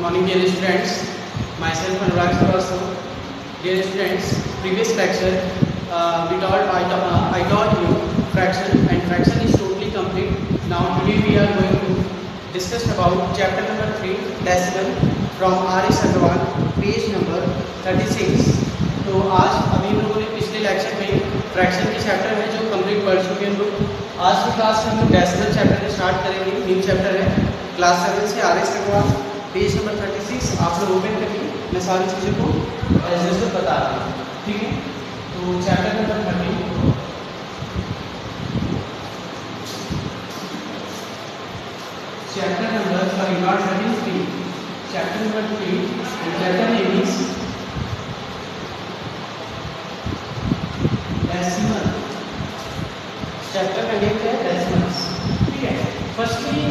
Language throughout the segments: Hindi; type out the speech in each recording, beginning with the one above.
morning, dear students. Myself Anurag Srivastav. Dear students, previous lecture I taught you fraction, and fraction is totally complete. Now today we are going to discuss about chapter number 3, decimal, from R.S. Agrawal, page number 36. तो आज अभी हम लोगों ने पिछले लेक्चर में फ्रैक्शन के चैप्टर है जो कंप्लीट पढ़ चुके हैं हम लोग। आज की क्लास में हम लोग डेसिमल चैप्टर से स्टार्ट करेंगे। न्यू चैप्टर है क्लास 7 से R.S. Agrawal, page number 36। आप लोग ओपन करिए, मैं सारी चीज़ों को एज यूजुअल बता रहा हूँ, ठीक है। तो chapter number 30, chapter number 3, chapter number 3, chapter name is decimal. Chapter का नेम क्या है? डेसिमल्स, ठीक है। Firstly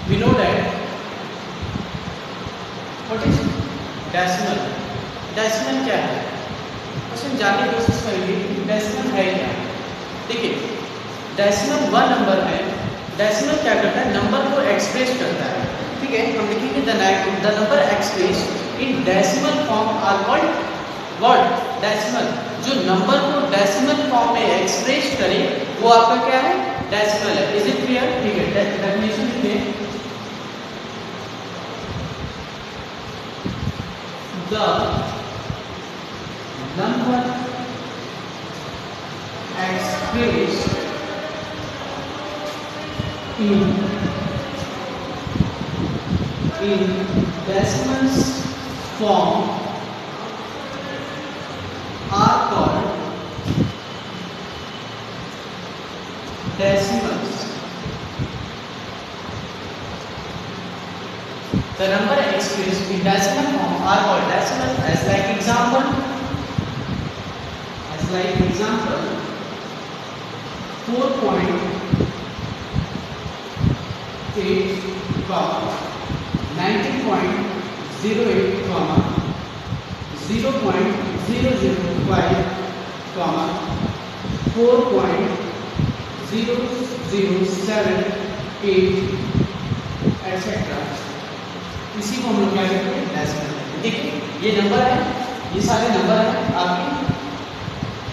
we know that what is decimal. Decimal क्या है? क्वेश्चन जानने की कोशिश करेंगे डेसिमल है क्या। देखिए, डेसिमल वह नंबर है। डेसिमल क्या करता है? नंबर को एक्सप्रेस करता है, ठीक है। हम लिखेंगे the number express in decimal form are called what? Decimal. जो नंबर को डेसिमल फॉर्म में एक्सप्रेस करे वो आपका क्या है? डेसिमल है। Is it clear? ठीक है, डेफिनेशन लिखिए। The number expressed in decimals form are called decimals. The number expressed in decimal form are called decimal. As like example 4.8, 19.08, 0.005, 4.0078 etc. इसी को हम लोग क्या कहते हैं? डेसिमल। देखिए, ये नंबर है, ये सारे नंबर हैं आपके,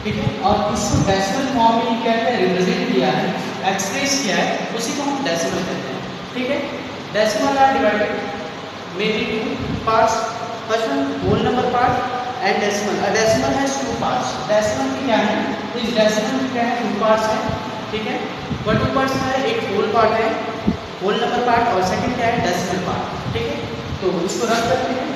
ठीक है। और इसको डेसिमल फॉर्म में क्या है? रिप्रेजेंट किया है, एक्सप्रेस किया है, उसी को हम डेसिमल कहते हैं, ठीक है। Decimal are divided mainly two parts. First one whole number part and decimal. Decimal has two parts. Decimal की क्या है? इस डेसिमल की क्या है? टू पार्ट्स है, ठीक है। वह टू पार्ट्स है, एक होल पार्ट है, होल नंबर पार्ट, और सेकंड क्या है? डेसिमल पार्ट, ठीक है। तो इसको रख करते हैं।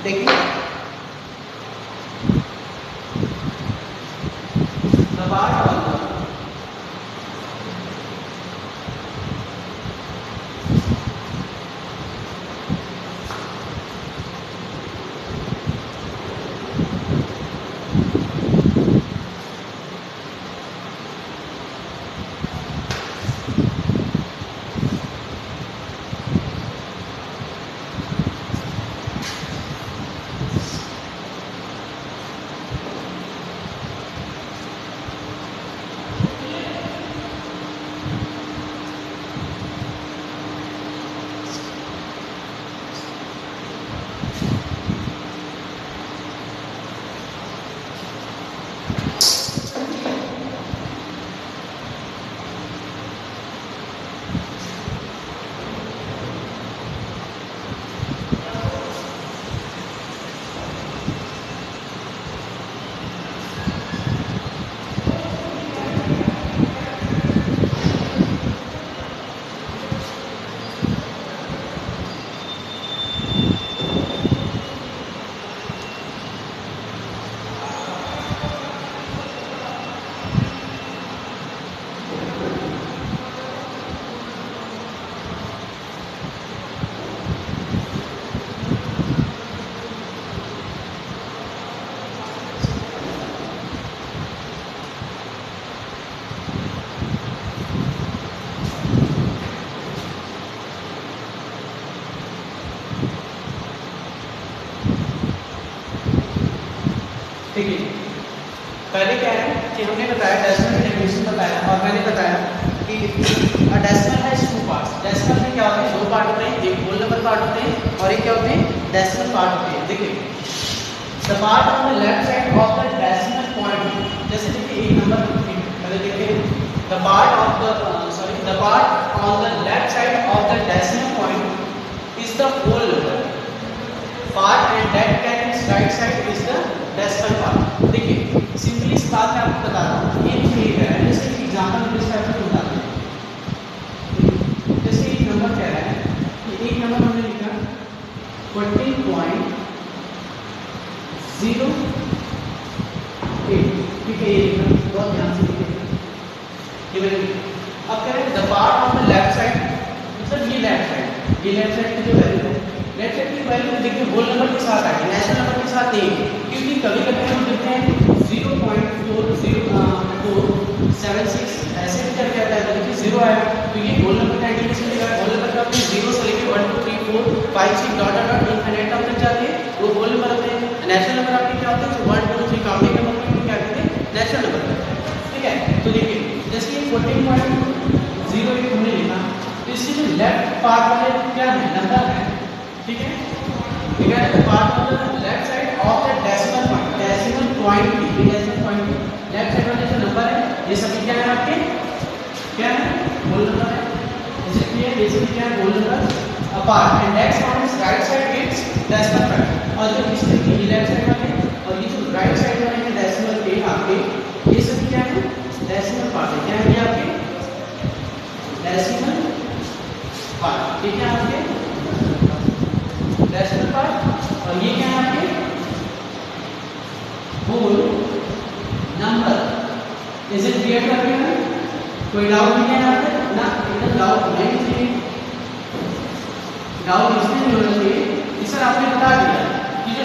देखिए, the part of ठीक है, पहले क्या है कि हमने बताया डेसिमल की डेफिनेशन बताया और मैंने बताया कि decimal has two parts. Decimal में क्या होते हैं, दो पार्ट होते हैं, एक होल नंबर पार्ट होते हैं और एक क्या होते हैं, डेसिमल पार्ट होते हैं। देखिए the part on the left side of the decimal point, जैसे देखिए एक नंबर पहले देखिए the part of the part on the left side of the decimal point is the whole number part and that carries right side is the decimal part. देखिए सिंपली इस बात में आपको बता रहा हूँ, एक चीज है जैसे कि एग्जांपल इस टाइप से बता दें। जैसे एक नंबर कह रहा है कि एक नंबर हमने लिखा 14.08, ठीक है, ये लिखा, बहुत ध्यान से लिखिए। ये मैंने अब कह रहे हैं the part of the left side, मतलब ये लेफ्ट साइड की जो वैल्यू है, लेफ्ट साइड की वैल्यू देखिए होल नंबर के साथ आएगी, नेचुरल नंबर के साथ नहीं, क्योंकि कभी कभी हम देखते हैं 0.40476 ऐसे भी करके आता है, तो देखिए जीरो आया, तो ये होल नंबर का इंडिकेशन देगा। होल नंबर का अपने 0 से लेके 1 2 3 4 5 6 डॉट डॉट इनफिनिट तक जाते हैं, वो होल नंबर होते हैं। नेचुरल नंबर आपके क्या होते हैं, 1 2 3 काउंटिंग नंबर को क्या कहते हैं, नेचुरल नंबर कहते हैं। ठीक है, तो देखिए जैसे ये 14.08 हमने लिखा, तो इसके जो लेफ्ट पार्ट वाले क्या है, नंबर है, ठीक है, ठीक है, the part of the left side of the decimal point left side वाले जो नंबर है ये सभी क्या है आपके, क्या है, होल नंबर है। जैसे कि ये बेसिकली क्या है, whole number apart and that's on is right side it's decimal point, और जो इसके ये लेफ्ट साइड वाले और ये जो राइट साइड वाले हैं डेसिमल के आपके, ये सभी क्या है, डेसिमल पार्ट है। क्या है ये आपके डेसिमल पार्ट, ठीक है, आपके डेसिमल पार्ट, और ये क्या है आपके whole number. Is it clear कर रहे हैं, कोई डाउट नहीं है यहाँ पे ना, एकदम डाउट नहीं चाहिए, डाउट इसलिए नहीं होना चाहिए कि सर आपने बता दिया कि जो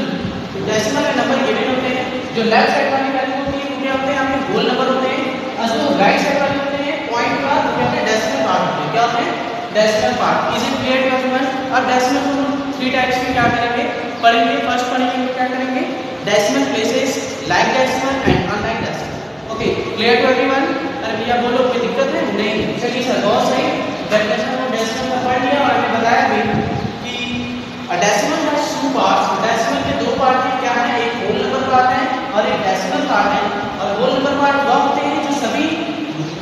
डेसिमल के नंबर गिवन होते हैं, जो लेफ्ट साइड वाली वैल्यू होती है वो क्या होते हैं आपके होल नंबर होते हैं, और जो राइट साइड वाले होते हैं पॉइंट का वो क्या होते हैं, डेसिमल पार्ट होते हैं। क्या होते हैं, decimal part. Is it clear to everyone? अब डेसिमल को हम 3 टाइप्स में क्या करेंगे, पढ़ेंगे। फर्स्ट पढ़ेंगे क्या करेंगे, decimal places, like decimal and unlike decimal. Okay, clear to everyone? अरे भैया बोलो कोई दिक्कत है? नहीं, चलिए सर बहुत सही, डेफिनेशन ऑफ डेसिमल का पढ़ लिया और हमने बताया भी कि decimal has two parts. Decimal के दो पार्ट हैं, क्या है, एक होल नंबर पार्ट है और एक डेसिमल पार्ट है। और होल नंबर पार्ट वह होते हैं जो सभी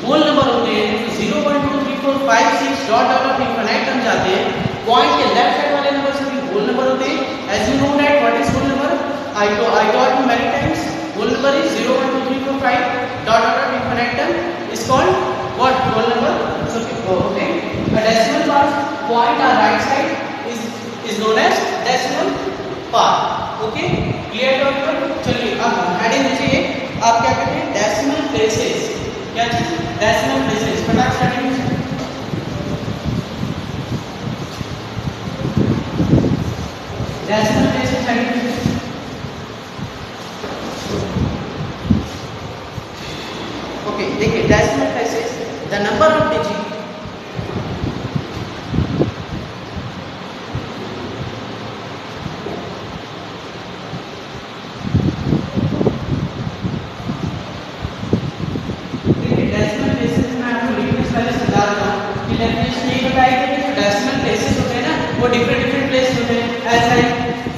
होल नंबर होते हैं, 0 1 2 3 4 5 6 डॉट डॉट इनफिनिट तक जाते हैं। पॉइंट के लेफ्ट साइड वाले नंबर सभी होल नंबर होते हैं। As you know that what is whole number, I taught you many times. Whole number is 0 1 2 3 4 5 dot dot dot infinitum is called what, whole number. So okay, a decimal part point on right side is known as decimal part. Okay, clear to everyone? चलिए अब हेडिंग लीजिए, आप क्या कहते हैं, डेसिमल प्लेसेस। क्या चीज, डेसिमल प्लेसेस। फटाक से हेडिंग लीजिए, डेसिमल प्लेसेस हेडिंग लीजिए। ओके, देखिए decimal places, the number of digit वो डिफरेंट प्लेस होते हैं, as like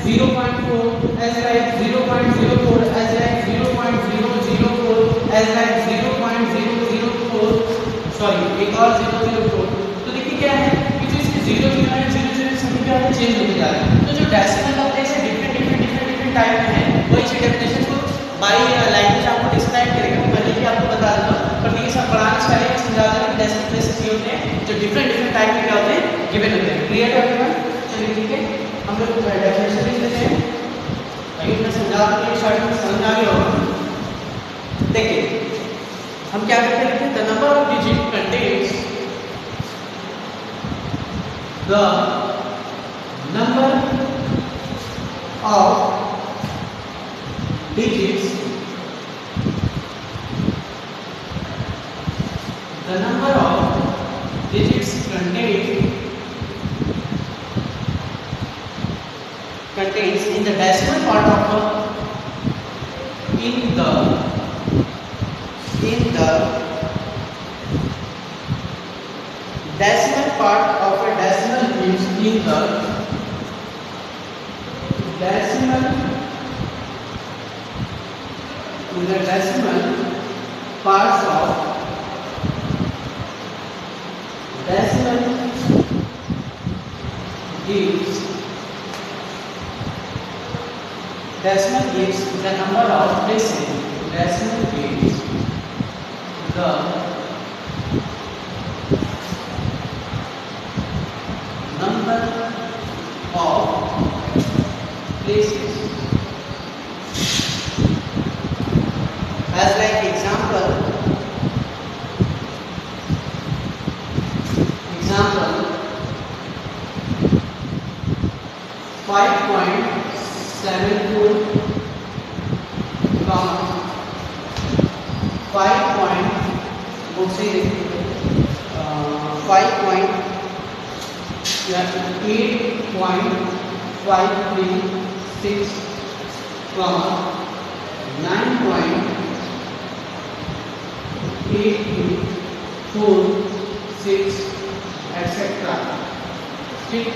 0.4, as like 0.04, as like 0.004, as like 0.004, sorry एक और 004। तो देखिए क्या है कि जो इसके 0 0 है, 0 0 सभी क्या है, चेंज होते जा रहे हैं। तो जो डेसिमल का प्लेस है डिफरेंट टाइप में है, वही चीज डेफिनेशन को बाय लैंग्वेज आपको डिस्क्राइब करेगा। मैं पहले ही आपको बता दूंगा, पर देखिए सब पढ़ाने से पहले समझा दें कि डेसिमल प्लेसेस ये होते हैं जो डिफरेंट टाइप के क्या होते हैं, गिवन होते हैं। क्लियर है एवरीवन? चलिए ठीक है, हम लोग डेफिनेशन लिख लेते हैं। अभी मैं समझा दूं कि शॉर्ट में समझ आ गया होगा। देखिए हम क्या करते हैं, the number of digit contains the number of digits, the number of digits contains in the decimal part of in the decimal part of a decimal gives in the decimal parts of decimal gives the number of places. Decimal gives the number of places. As like example 5.74 comma 8.536 comma 9.8246 etc. ठीक,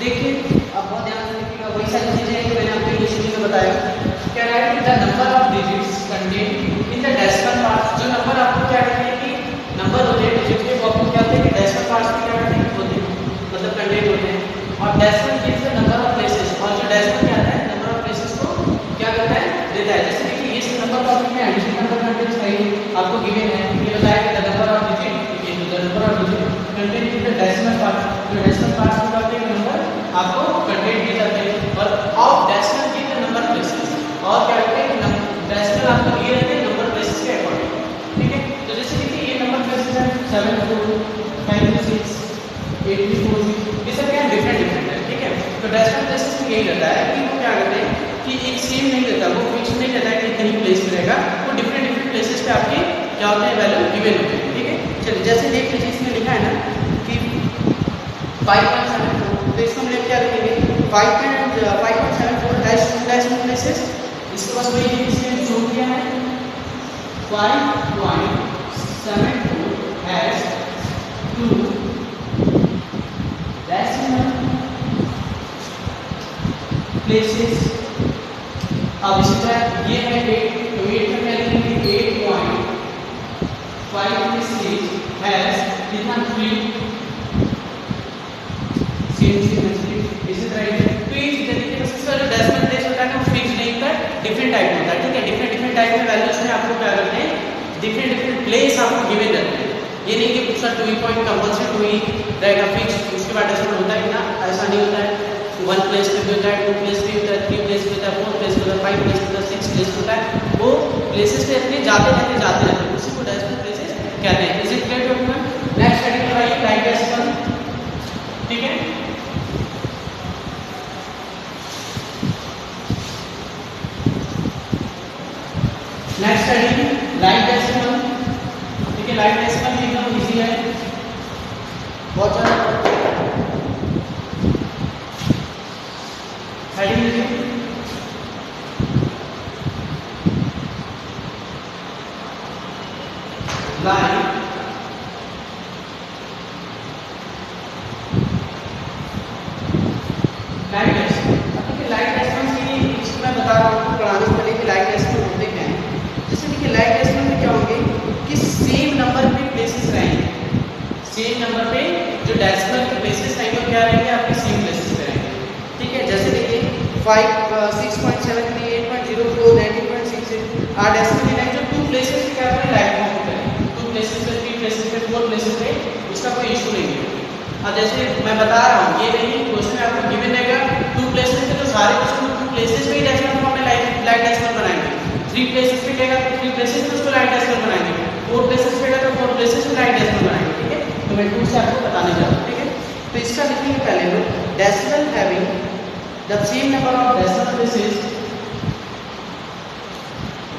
देखिए अब बहुत ध्यान से देखिएगा, वही सारी चीजें हैं जो मैंने आपको इनिशियली में बताया। क्या right the number of digits contain in the decimal parts. जो नंबर आपको क्या कहते हैं कि नंबर होते हैं डिजिट के, वो आपको क्या होते हैं कि डेसिमल पार्ट्स में क्या कहते हैं होते हैं, मतलब कंटेन होते हैं। और decimal gives the number of places, और जो डेसिमल क्या आता है नंबर ऑफ प्लेसेस को क्या करता है देता है। जैसे देखिए ये नंबर टॉपिक में एडिशन नंबर कंटेंट्स आपको गिवन है, ये बताया कि द नंबर ऑफ डिजिट, ये the number of digit contain in the decimal parts. जो डेसिमल पार्ट्स में क्या होते हैं नंबर आपको कंटेंट दिए जाते हैं, और ऑफ डेसिमल की द नंबर प्लेसेस, और क्या कहते हैं डेसिमल आपको दिए रहते हैं नंबर प्लेसेस के अकॉर्डिंग। ठीक है, तो जैसे देखिए ये नंबर प्लेसेस है 7456 8346, ये सब क्या डिफरेंट है। ठीक है, तो डेसिमल प्लेसेस में यही रहता है कि वो क्या करते हैं कि एक सेम नहीं रहता, वो फिक्स नहीं रहता है कि कहीं प्लेस में रहेगा, वो डिफरेंट प्लेसेस पे आपके क्या होते हैं वैल्यू गिवन होते हैं। ठीक है, चलिए जैसे देख लीजिए इसमें लिखा है ना कि 5.74, तो इसको हम क्या लिखेंगे 5.74 डेसिमल प्लेसेस। इसके पास वही इसमें शो किया है 5.74 हैज 2 डेसिमल प्लेसेस। अब इसी तरह ये है 8, तो 8 में क्या लिखेंगे 8.536 हैज कितना 3 इसी तरह तो ये चीजें देखिए इसका जो डेसिमल प्लेस होता है ना वो फिक्स नहीं होता, डिफरेंट टाइप होता है। ठीक है, डिफरेंट टाइप के वैल्यूज में आपको क्या करते हैं डिफरेंट प्लेस आपको गिवन रहते हैं। ये नहीं कि पूरा 2 पॉइंट कंपल्सरी 2 ही रहेगा फिक्स, उसके बाद डेसिमल होता है कि ना, ऐसा नहीं होता है। 1 प्लेस पे भी होता है, 2 प्लेस पे होता है, 3 प्लेस पे होता है, 4 प्लेस पे होता है, 5 प्लेस पे होता है, 6 प्लेस होता है। वो प्लेसेस पे अपने जाते रहते हैं, उसी को डेसिमल प्लेसेस कहते हैं। Is it clear to everyone? Next study कराइए लाइक डेसिमल। ठीक है, नेक्स्ट स्टडी लाइक डेसिमल। ठीक है, लाइक डेसिमल भी एकदम इजी है, बहुत ज्यादा हेडिंग लिखिए लाइक डेसिमल। ठीक है, लाइक डेसिमल के लिए मैं बता रहा हूँ पढ़ाने से पहले कि लाइक डेसिमल होते क्या हैं। जैसे देखिए लाइक डेसिमल में क्या होंगे कि सेम नंबर पे प्लेसेस रहेंगे, सेम नंबर पे जो डेसिमल के प्लेसेस रहेंगे क्या रहेंगे आपके सेम प्लेसेस पे रहेंगे। ठीक है, जैसे देखिए 6.73 8.04 19.68 आर डेसिमल लाइन जो 2 प्लेसेस पे क्या करें लाइक फॉर्म करें, 2 प्लेसेस पे 3 प्लेसेस पे 4 प्लेसेस पे उसका कोई इशू नहीं है। अब जैसे मैं बता रहा हूँ ये नहीं क्वेश्चन आपको गिवन रहेगा 2 प्लेसेस पे, तो सारे क्वेश्चन 2 प्लेसेस पे ही डेसिमल फॉर्म में लाइक डेसिमल बनाएंगे। 3 प्लेसेस पे लेगा तो 3 प्लेसेस में उसको लाइक डेसिमल बनाएंगे, 4 प्लेसेस पे लेगा तो 4 प्लेसेस में लाइक डेसिमल बनाएंगे। ठीक है, तो मैं टूल से आपको बताने जा रहा हूँ। ठीक है, तो इसका लिखेंगे पहले हम decimal having the same number of decimal places,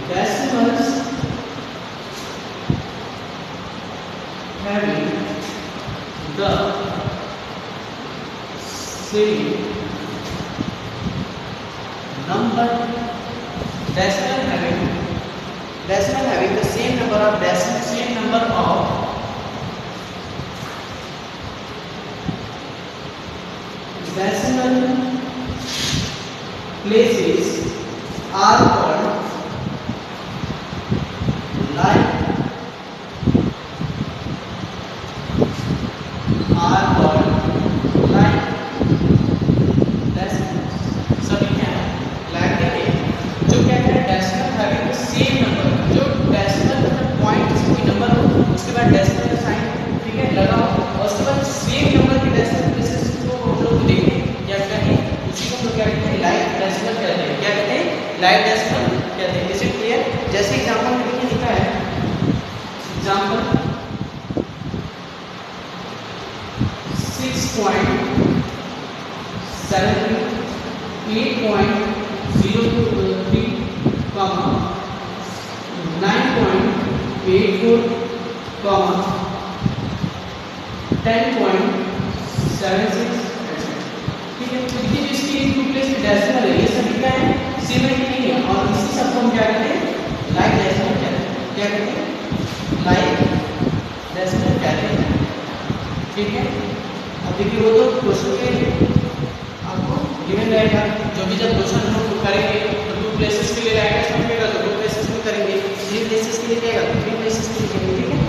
decimals having the same number decimal having the same number of decimal places are called like decimals. सभी क्या है like देखिए जो क्या है decimal having the same number, जो डेसिमल मतलब पॉइंट से कोई नंबर हो उसके बाद डेसिमल का साइन ठीक है लगाओ और उसके बाद सेम नंबर के डेसिमल प्लेसेस को हम लोग देखें क्या कहें उसी को हम लोग क्या कहते हैं लाइक डेसिमल कहते हैं। क्या कहते हैं लाइक डेसिमल कहते हैं। Is it clear? जैसे एग्जांपल में देखिए लिखा है एग्जांपल 6.73 8.023 comma 9.84 comma 10.76 ठीक है। तो देखिए इसकी एक टू प्लेस में डेसिमल है, ये सभी क्या है सेम नहीं है और इसी सब को हम क्या कहते हैं लाइक डेसिमल कहते हैं। क्या कहते हैं लाइक डेसिमल कहते हैं ठीक है। अब देखिए वो तो क्वेश्चन के आपको गिवन रहेगा, जो भी जब क्वेश्चन हम लोग करेंगे तो टू प्लेसेस के लिए लाइक डेसिमल मिलेगा तो टू प्लेसेस में करेंगे, थ्री प्लेसेस के लिए रहेगा तो थ्री प्लेसेस के लिए करेंगे ठीक है।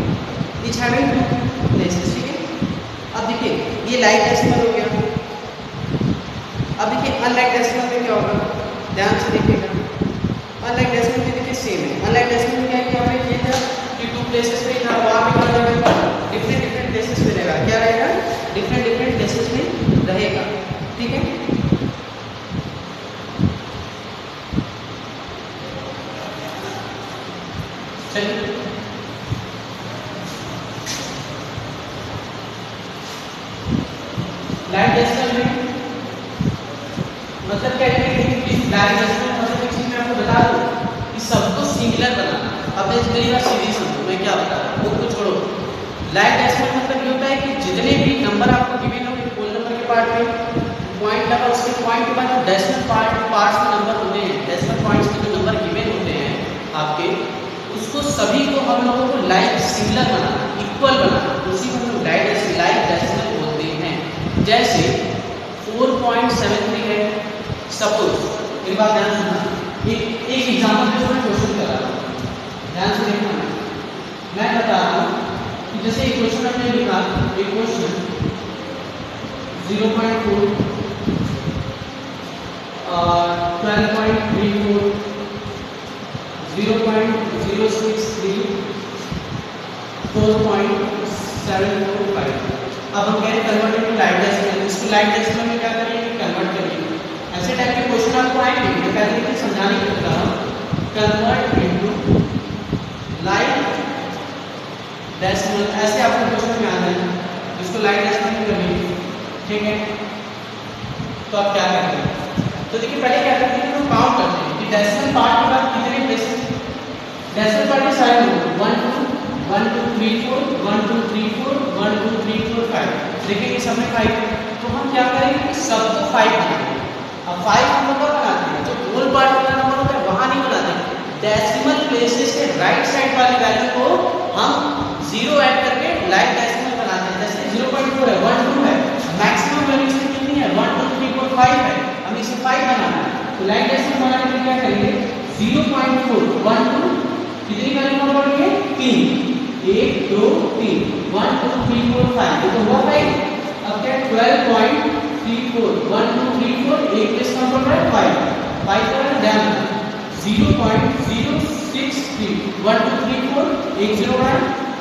ईच हैविंग टू प्लेसेस ठीक है। अब देखिए ये लाइक डेसिमल हो गया। अब देखिए अनलाइक डेसिमल में क्या होगा, ध्यान से देखिएगा। अनलाइक डेसिमल में देखिए सेम है। अनलाइक डेसिमल में क्या है कि हमें ये था कि टू प्लेसेस में था, वहाँ पे क्या रहेगा डिफरेंट प्लेसेस में रहेगा। क्या रहेगा डिफरेंट प्लेसेस में रहेगा ठीक है। चलिए लाइक डेसिमल में मतलब क्या है कि लाइक डेसिमल मतलब एक चीज मैं आपको बता दूं कि सबको सिंगुलर बनाना। अब मेरी बात सीधी सुनो, मैं क्या बता रहा हूं बुक को छोड़ो। लाइक डेसिमल मतलब ये होता है कि जितने भी नंबर आपको गिवन हो होल नंबर के पार्ट में पॉइंट लगा, उसके पॉइंट के बाद जो डेसिमल पार्ट्स में नंबर होते हैं, डेसिमल पॉइंट्स में जो नंबर गिवन होते हैं आपके, उसको सभी को हम लोगों को लाइक सिंगुलर बनाना, इक्वल बनाना, उसी को हम लोग लाइक डेसिमल बोलते हैं। जैसे 4.73 है सपोज, एक बात ध्यान सुनना, एक एग्जांपल पे मैं क्वेश्चन कर रहा हूँ, ध्यान से देखना। मैं बता रहा हूँ कि जैसे एक क्वेश्चन हमने लिखा, एक क्वेश्चन 0.4 12.34 0.063 4.745। अब हम कह रहे कन्वर्ट इनटू लाइक डेसिमल, इसको लाइक डेसिमल में क्या करेंगे कन्वर्ट करेंगे। ऐसे टाइप के क्वेश्चन आपको आएंगे, मैं कहते हैं कि समझाने के लिए बता रहा हूं। कन्वर्ट इनटू लाइक डेसिमल, ऐसे आपको क्वेश्चन में आ जाएगा, इसको लाइक डेसिमल में करेंगे ठीक है। तो आप क्या करते हैं, तो देखिए पहले क्या करते हैं हम काउंट करते हैं कि डेसिमल पार्ट के बाद कितने प्लेसेस, डेसिमल पार्ट के साइड में 1 2 3 4 1 2 3 4 1 2 3 4 5 देखिए इस समय 5, तो हम क्या करेंगे कि सबको 5 बनाएंगे। अब 5 हम लोग कब बनाते हैं, जो होल पार्ट वाला नंबर होता है वहां नहीं बनाते, डेसिमल प्लेसेस के राइट साइड वाले वैल्यू को हम 0 ऐड करके लाइक डेसिमल बनाते हैं। जैसे 0.4 है, 1 2 है, मैक्सिमम वैल्यू इसकी कितनी है 1 2 3 4 5 है, हम इसे 5 बनाना है। तो लाइक डेसिमल बनाने के लिए क्या करेंगे 0.4 1 2 कितनी वैल्यू नंबर बढ़ेंगे 3 1 2 3 1 2 3 4 5, ये तो हुआ 5। अब क्या 12.34 1 2 3 4 एक प्लेस कम पड़ रहा है 5 का ध्यान 0.063 1 2 3 4 एक 0 बढ़ा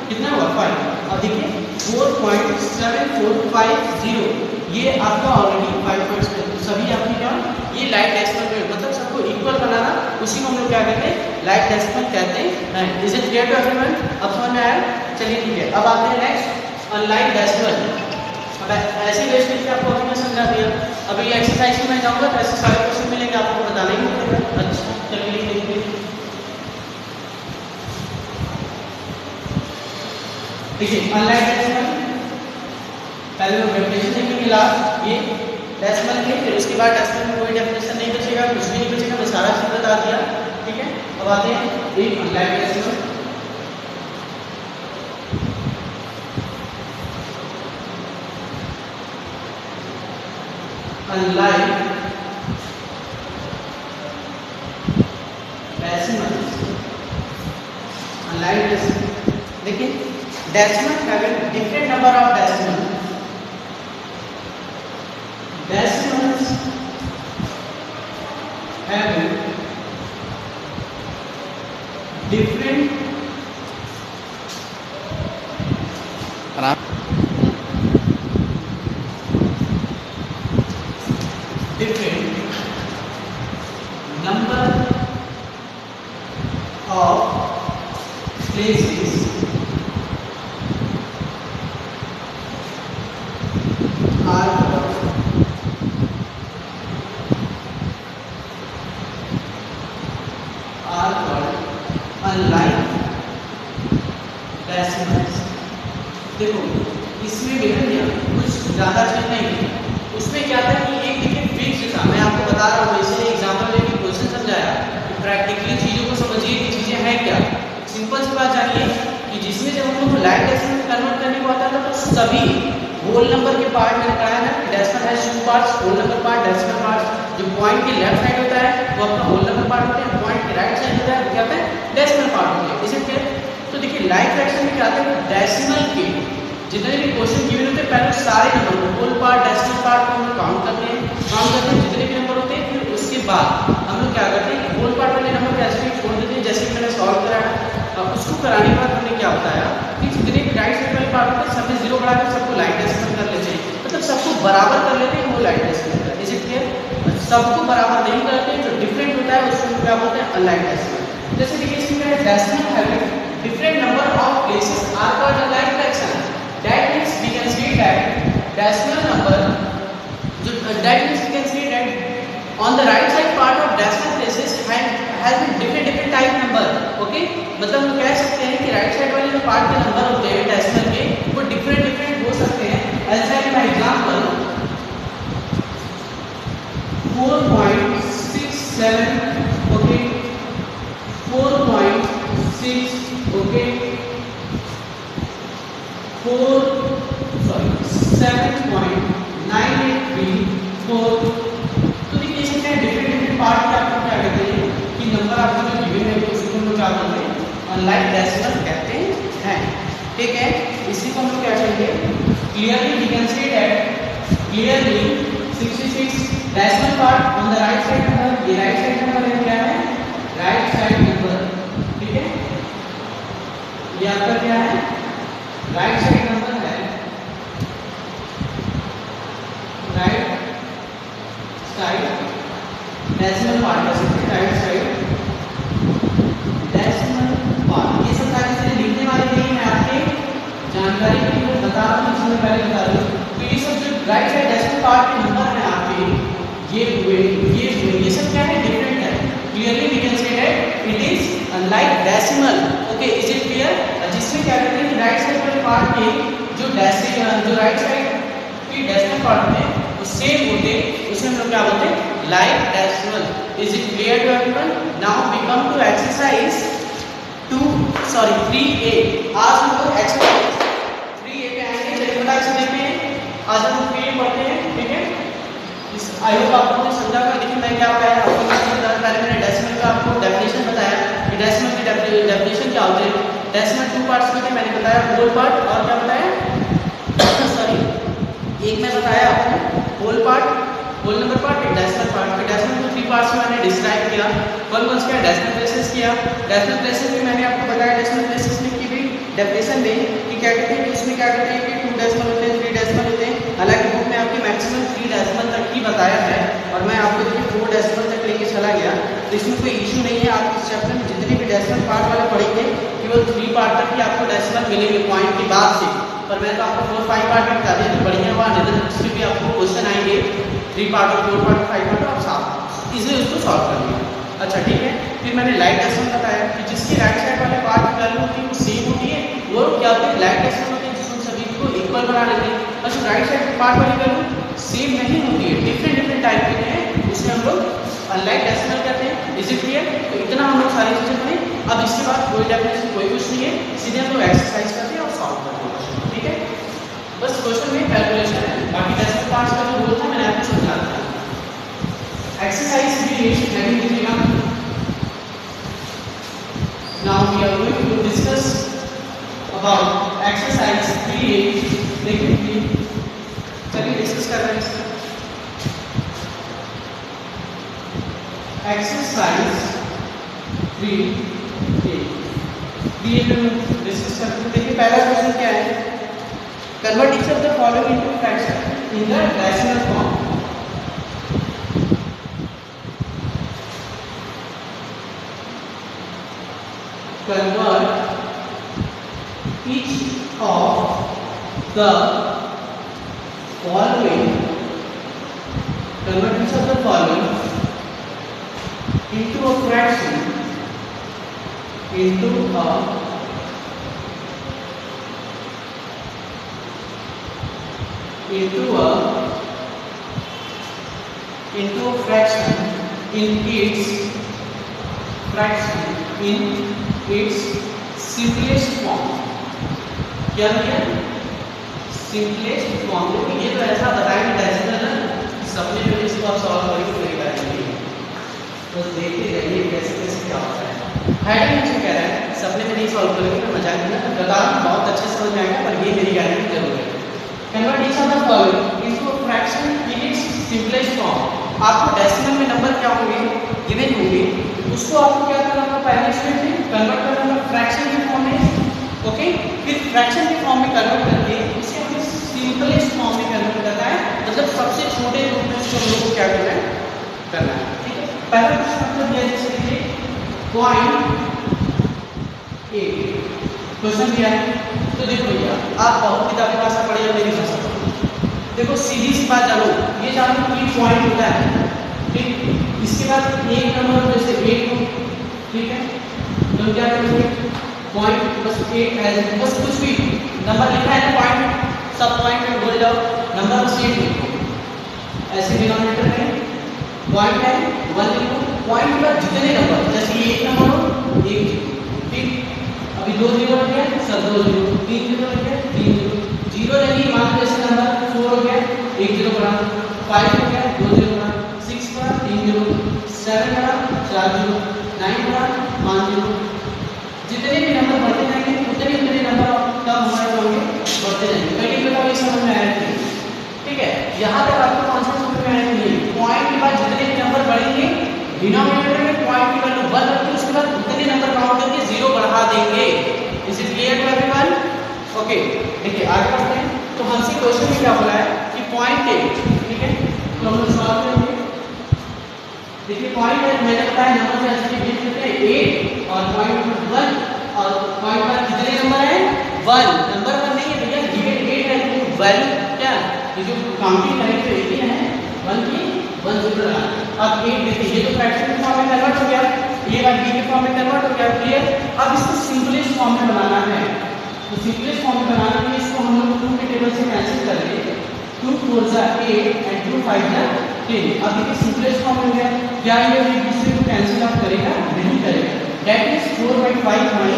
कितना हुआ 5। अब देखिए 4.7450 ये आपका ऑलरेडी 5 पॉइंट्स पे, सभी आपकी क्या ये लाइक डेसिमल में मतलब सबको इक्वल बनाना, उसी को हम लोग क्या कहते हैं लाइक डेसिमल कहते हैं। Is it clear to everyone? अब समझ में आया? चलिए ठीक है, अब आते हैं नेक्स्ट अनलाइक डेसिमल। अब ऐसे बेस करके आपको अभी मैं समझा दिया, अभी एक्सरसाइज में मैं जाऊंगा तो ऐसे सारे क्वेश्चन मिलेंगे, आपको बताना ही पड़ेगा। अच्छा चलिए देखते हैं, देखिए अनलाइक डेसिमल पहले हम डेफिनेशन देखेंगे लास्ट ये डेसिमल के, फिर उसके बाद डेसिमल में कोई डेफिनेशन नहीं बचेगा, कुछ भी नहीं बचेगा, मैं सारा चीज बता दिया ठीक है। अब आते हैं एक unlike decimal. Unlike decimals, unlike decimal, देखिए decimal having different number of decimal, decimals having different number of places are called unlike decimals। देखो इसमें बेटा क्या कुछ ज्यादा चीज नहीं है, उसमें क्या था कि एक देखिए फिक्स था। मैं आपको बता रहा हूँ वैसे एग्जाम्पल लेके क्वेश्चन समझाया कि प्रैक्टिकली चीजों को समझिए कि चीजें हैं क्या। सिंपल सी बात जानिए कि जिसमें जब हम लोग लाइक डेसिमल में कन्वर्ट करने को आता था तो सभी होल नंबर के पार्ट मैंने पढ़ाया ना, decimal has two parts, whole number part, decimal part. जो पॉइंट के लेफ्ट साइड होता है वो अपना होल नंबर पार्ट होता है, पॉइंट के राइट साइड होता है वो क्या होता है डेसिमल पार्ट होता है। इसे क्या तो देखिए लाइक फ्रैक्शन में क्या आता है डेसिमल के जितने भी क्वेश्चन गिवन होते हैं पहले सारे नंबर को होल पार्ट डेसिमल पार्ट को हम लोग काउंट करते हैं जितने भी नंबर होते हैं, फिर उसके बाद हम लोग क्या करते हैं होल पार्ट वाले नंबर को ऐसे ही छोड़ देते हैं जैसे कि मैंने सॉल्व कराया। उसको कराने के बाद हमने क्या बताया कि जितने भी राइट साइड वाले पार्ट होते हैं सबने जीरो बढ़ाकर सबको लाइक डेसिमल कर लेते हैं, मतलब सबको बराबर कर लेते हैं वो लाइक डेसिमल। इसे क्लियर सबको बराबर नहीं करते, जो डिफरेंट होता है उसको क्या बोलते हैं अनलाइक डेसिमल। जैसे देखिए इसमें decimal having different number of places are called unlike fraction। That means we can see that decimal number that means we can see that on the right side part of decimal places has been different type number। okay मतलब हम कह सकते हैं कि राइट साइड वाले जो पार्ट के नंबर होते हैं डेसिमल के वो डिफरेंट हो सकते हैं। As like for example 4.67 okay 4.6 okay 7.9834। तो देखिए इसमें डिफरेंट पार्ट के आपको क्या कहते हैं कि नंबर आपको जो गिवन है उसको हम लोग क्या कहते हैं अनलाइक डेसिमल कहते हैं। ठीक है इसी को हम लोग क्या कहेंगे clearly we can see that clearly 66 decimal part on the right side number, ये राइट साइड नंबर है क्या है राइट साइड नंबर। ठीक है ये आपका क्या है राइट साइड नंबर है, राइट साइड डेसिमल पार्ट है, राइट साइड डेसिमल पार्ट। ये सब सारी चीजें लिखने वाली नहीं है, आपके जानकारी के लिए बता रहा हूँ, इसमें पहले बता दूँ। तो ये सब जो राइट साइड डेसिमल पार्ट के नंबर हैं आपके ये सब क्या है डिफरेंट है। Clearly we can say that it is unlike decimal. Okay is it clear. जिसमें क्या कहते हैं कि राइट साइड वाले पार्ट के जो राइट साइड के डेसिमल पार्ट होते हैं वो सेम होते हैं, उसे हम लोग क्या बोलते हैं like decimal. Is it clear to everyone. Now we come to exercise 3A। आज हम लोग एक्सरसाइज 3A पे आएंगे, चलिए फटाक से देखते हैं। आज हम 3A पढ़ते हैं। ठीक है आई होप आप लोगों ने समझा होगा। देखिए मैं क्या बताया आपको पहले मैंने डेसिमल का आपको डेफिनेशन बताया कि डेसिमल की डेफिनेशन क्या होते हैं। डेसिमल टू पार्ट्स में थे मैंने बताया होल पार्ट और क्या बताया सॉरी एक में बताया आपको whole part whole number part एक डेसिमल पार्ट। फिर डेसिमल को 3 पार्ट्स में मैंने डिस्क्राइब किया। कौन कौन से डेसिमल प्लेसेस किया। डेसिमल प्लेसेस में मैंने आपको बताया डेसिमल प्लेसेस में की भी डेफिनेशन दी कि क्या कहते हैं कि उसमें क्या कहते हैं कि 2 डेसिमल होते हैं 3 डेसिमल होते हैं। हालांकि बुक में आपके मैक्सिमम 3 डेसिमल तक ही बताया है और मैं आपको देखिए 4 डेसिमल तक लेके चला गया, तो इसमें कोई इशू नहीं है। आप इस चैप्टर में जितने भी डेसिमल पार्ट वाले पढ़ेंगे केवल 3 पार्ट तक ही आपको डेसिमल मिलेंगे पॉइंट के बाद से। पर मैं तो आपको 4-5 पार्ट में बता दिया तो बढ़िया हुआ, नहीं तो उसमें भी आपको क्वेश्चन आएंगे 3 पार्ट और 4 पार्ट 5 पार्ट आप साथ इजीली उसको सॉल्व कर लिया। अच्छा ठीक है फिर मैंने लाइक डेसिमल बताया कि जिसकी राइट साइड वाले पार्ट की वैल्यू होती है वो सेम होती है, वो क्या होती है लाइक डेसिमल होती है जिसमें सभी को इक्वल बना लेते हैं। और जो राइट साइड पार्ट वाली वैल्यू सेम नहीं होती है, डिफरेंट टाइप के हैं, उसमें हम हम लोग अनलाइक डेसिमल कहते हैं। Is it clear? तो इतना हम लोग सारी चीजें पढ़े। अब इसके बाद कोई डेफिनेशन कोई कुछ नहीं है, सीधे हम लोग एक्सरसाइज करते हैं और सॉल्व करते हैं क्वेश्चन, ठीक है? बस क्वेश्चन में कैलकुलेशन है, बाकी डेसिमल पार्ट्स का जो रूल था मैंने आपको समझा दिया। एक्सरसाइज भी हेडिंग दीजिएगा। Now we are going to discuss about exercise 3A। देखिए चलिए डिस्कस कर रहे हैं इसका। एक्सरसाइज 3A में डिस्कस करते हैं। देखिए पहला क्वेश्चन क्या है? Convert each of the following into fraction in the decimal form. Convert each of the following into a fraction into a fraction in its simplest form। क्या भैया? Simplest form. ये तो ऐसा बताएंगे डेसिमल ना, सपने में इसको आप सॉल्व करके नहीं करेंगे, बस देखते रहिए कैसे कैसे क्या होता है। हेडिंग मुझे कह रहा है सपने में नहीं सॉल्व करेंगे तो मजाक नहीं, बता बहुत अच्छे से समझ में आएगा, पर ये मेरी गारंटी जरूर है। Convert each of the following into a fraction in its simplest form. आपको डेसिमल में नंबर क्या होंगे, गिवन होंगे, उसको आपको क्या करना होगा? पहले स्टेप में कन्वर्ट करना होगा फ्रैक्शन के फॉर्म में, ओके? फिर फ्रैक्शन के फॉर्म में कन्वर्ट करके उसे हमें सिंपलेस्ट फॉर्म में कन्वर्ट करना है, मतलब सबसे छोटे रूप में उसको हम लोग को क्या करना है, ठीक है? पहला क्वेश्चन आपको दिया जैसे कि पॉइंट ए क्वेश्चन दिया है। तो देखो भैया आप बहुत किताबी भाषा पढ़े या मेरी भाषा पढ़ो, देखो सीधी सी बात जानो, ये जानो कि पॉइंट होता है, ठीक? इसके बाद एक नंबर जैसे 8 हो, ठीक है? तो क्या करेंगे? पॉइंट बस 8 है, बस कुछ भी नंबर लिखा है ना पॉइंट, सब पॉइंट में बोल जाओ, नंबर बस 8 लिखो, ऐसे डिनोमिनेटर में पॉइंट है 1 लिखो, पॉइंट के बाद जितने नंबर जैसे ये 1 नंबर हो 1 लिखो, ठीक? अभी 2 जीरो हो गया सर 2 जीरो, 3 जीरो हो गया 3 जीरो, जीरो नहीं मान लो जैसे नंबर 4 हो गया 1 जीरो बढ़ा, 5 हो गया 2 जीरो बढ़ा, 6 बढ़ा 3 जीरो, 7 बढ़ा 4 जीरो, 9 बढ़ा 5 जीरो। जितने भी नंबर बढ़ते जाएंगे उतने नंबर कम हमारे होंगे बढ़ते जाएंगे। कहीं बताओ ये समझ में आया नहीं? ठीक है, यहाँ तक आपको कॉन्सेप्ट समझ में आया नहीं? पॉइंट के बाद जितने भी नंबर बढ़ेंगे डिनोमिनेटर में पॉइंट की वैल्यू 1 रखते उसके बाद उतने नंबर काउंट करके 0 बढ़ा देंगे। Is it clear to everyone? Okay, देखिए आगे बढ़ते हैं। तो हमसे क्वेश्चन में क्या बोला है कि पॉइंट ए, ठीक है? तो हम लोग सॉल्व करेंगे। देखिए पॉइंट मैंने बताया नंबर से ऐसे गिव करते हैं 8 और पॉइंट 1 और पॉइंट पर कितने नंबर हैं 1, नंबर 1 नहीं है भैया, गिवन 8 है तो वैल्यू क्या ये जो काउंटिंग करेंगे तो 8 है 1 की 1 जीरो लगा। अब 8 देखिए ये तो फ्रैक्शन के फॉर्म में कन्वर्ट हो गया, ये बात बी के फॉर्म में कन्वर्ट हो गया, क्लियर? अब इसको सिंपलेस्ट फॉर्म में बनाना है, तो सिंपलेस्ट फॉर्म में बनाने के लिए इसको हम लोग 2 के टेबल से कैंसिल करेंगे, 2 4 8 एंड 2 5 10। अब देखिए सिंपलेस्ट फॉर्म हो गया, क्या ये एक दूसरे को कैंसिल आउट करेगा? नहीं करेगा। दैट इज 4/5 माई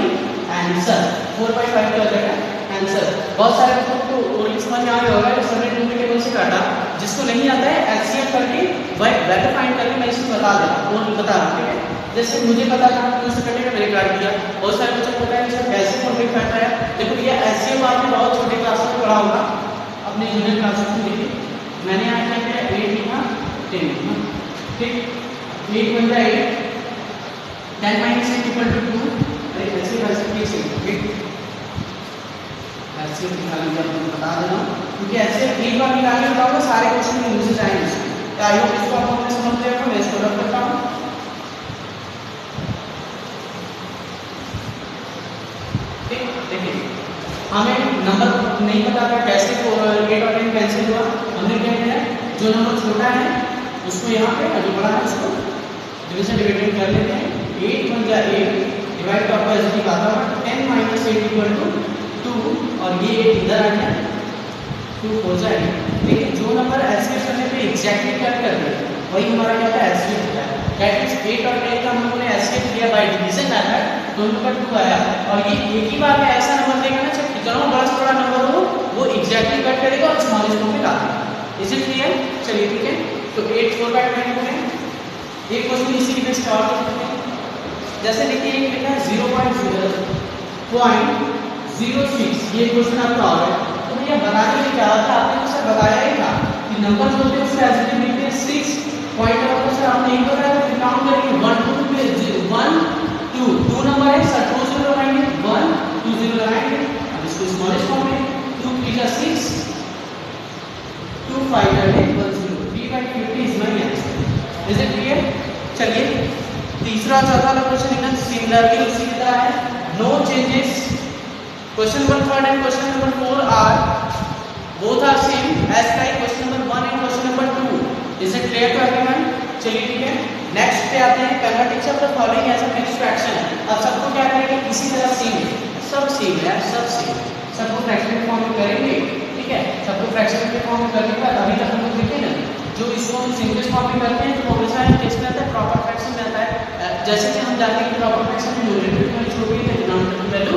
आंसर, 4/5 क्या हो जाएगा आंसर। बहुत सारे बच्चों को ओरली समझ में आ गया होगा, इस समय 2 के टेबल से काटा, जिसको नहीं आता है एलसीएम करके वैल्यू फाइंड करके मैं इसको बता दे रहा हूं, और बता रहा हूं, ठीक है? जैसे मुझे पता था कि उससे करने का मैंने काट दिया, बहुत सारे बच्चों को पता है सर कैसे 4/5 आया। देखो ये एलसीएम आपने बहुत छोटे क्लास में पढ़ा होगा, अपने जूनियर क्लासेस में देखिए मैंने यहाँ क्या किया 8 लिखा 10 लिखा, ठीक? 8 बन जाए 8, 10 - 8 = 2। अरे ऐसे वैसे कैसे, ठीक? ऐसे निकालने का मैं बता दे रहा हूँ, क्योंकि ऐसे एक बार निकालने बताऊंगा सारे क्वेश्चन में मुझे जाएंगे। तो आई होप इसको आप लोग समझ रहे हो, मैं इसको रख करता हूँ। ठीक, देखिए हमें नंबर नहीं पता था कैसे 8 और 10 कैंसिल हुआ, हमने क्या किया जो नंबर छोटा है उसको यहाँ पे, जो बड़ा है उसको डिवीजन डिवाइड कर लेते हैं। 8 बन जाए 8, डिवाइड तो आपको ऐसे ही बात होगा, 10 - 8 = 2 और ये इधर आ गया 2 हो जाएगा। देखिए जो नंबर एलसीएम करने पे एग्जैक्टली कट कर दे वही हमारा क्या था दैट मींस 8 और 10 का हम लोगों ने एसकेप किया बाय डिवीजन मेथड, तो हम लोग का 2 आया। और ये एक ही बार में ऐसा नंबर देगा ना, चाहे कितना बड़ा से बड़ा नंबर हो वो एग्जैक्टली कट करेगा और स्मॉलेस्ट फॉर्म में ला देगा। Is it clear? चलिए ठीक है, तो 8 4 बाय 9 में एक क्वेश्चन इसी के बेस पे और करते हैं। जैसे देखिए एक लिखा है 0.06, ये क्वेश्चन आपका और है। तो भैया बताने में क्या होता है, आपने तो सर बताया ही था कि नंबर जो होते हैं उससे एज इट इज लिखते हैं 6 पॉइंट और सर आपने एक बताया तो काउंट करेंगे 1 2 पे 1 2 2 नंबर है सर, 2 0 लगाएंगे 1 2 0 लगाएंगे। अब इसको स्मॉलेस्ट फॉर्म में 2 3 जा 6 2 5 जा 10 1 0 3/50 is my answer. Is it clear? चलिए तीसरा चौथा वाला क्वेश्चन एकदम सिमिलरली उसी की तरह है, no changes. Question number 3 and question number 4 are both are same as like question number 1 and question number 2। Is it clear to everyone? चलिए ठीक है, नेक्स्ट पे आते हैं convert each of the following as a mixed fraction. अब सबको क्या करेंगे, इसी तरह सेम, सब सेम है, सब सेम, सबको फ्रैक्शन के फॉर्म में करेंगे। ठीक है, सबको फ्रैक्शन के फॉर्म में करने के बाद अभी तक हम लोग देखे ना, जो इसको हम सिंपलेस्ट फॉर्म में करते हैं तो हमेशा केस में आता है प्रॉपर फ्रैक्शन में आता है। जैसे कि हम जानते हैं कि प्रॉपर फ्रैक्शन में न्यूमरेटर की वैल्यू छोटी है, डिनोमिनेटर की वैल्यू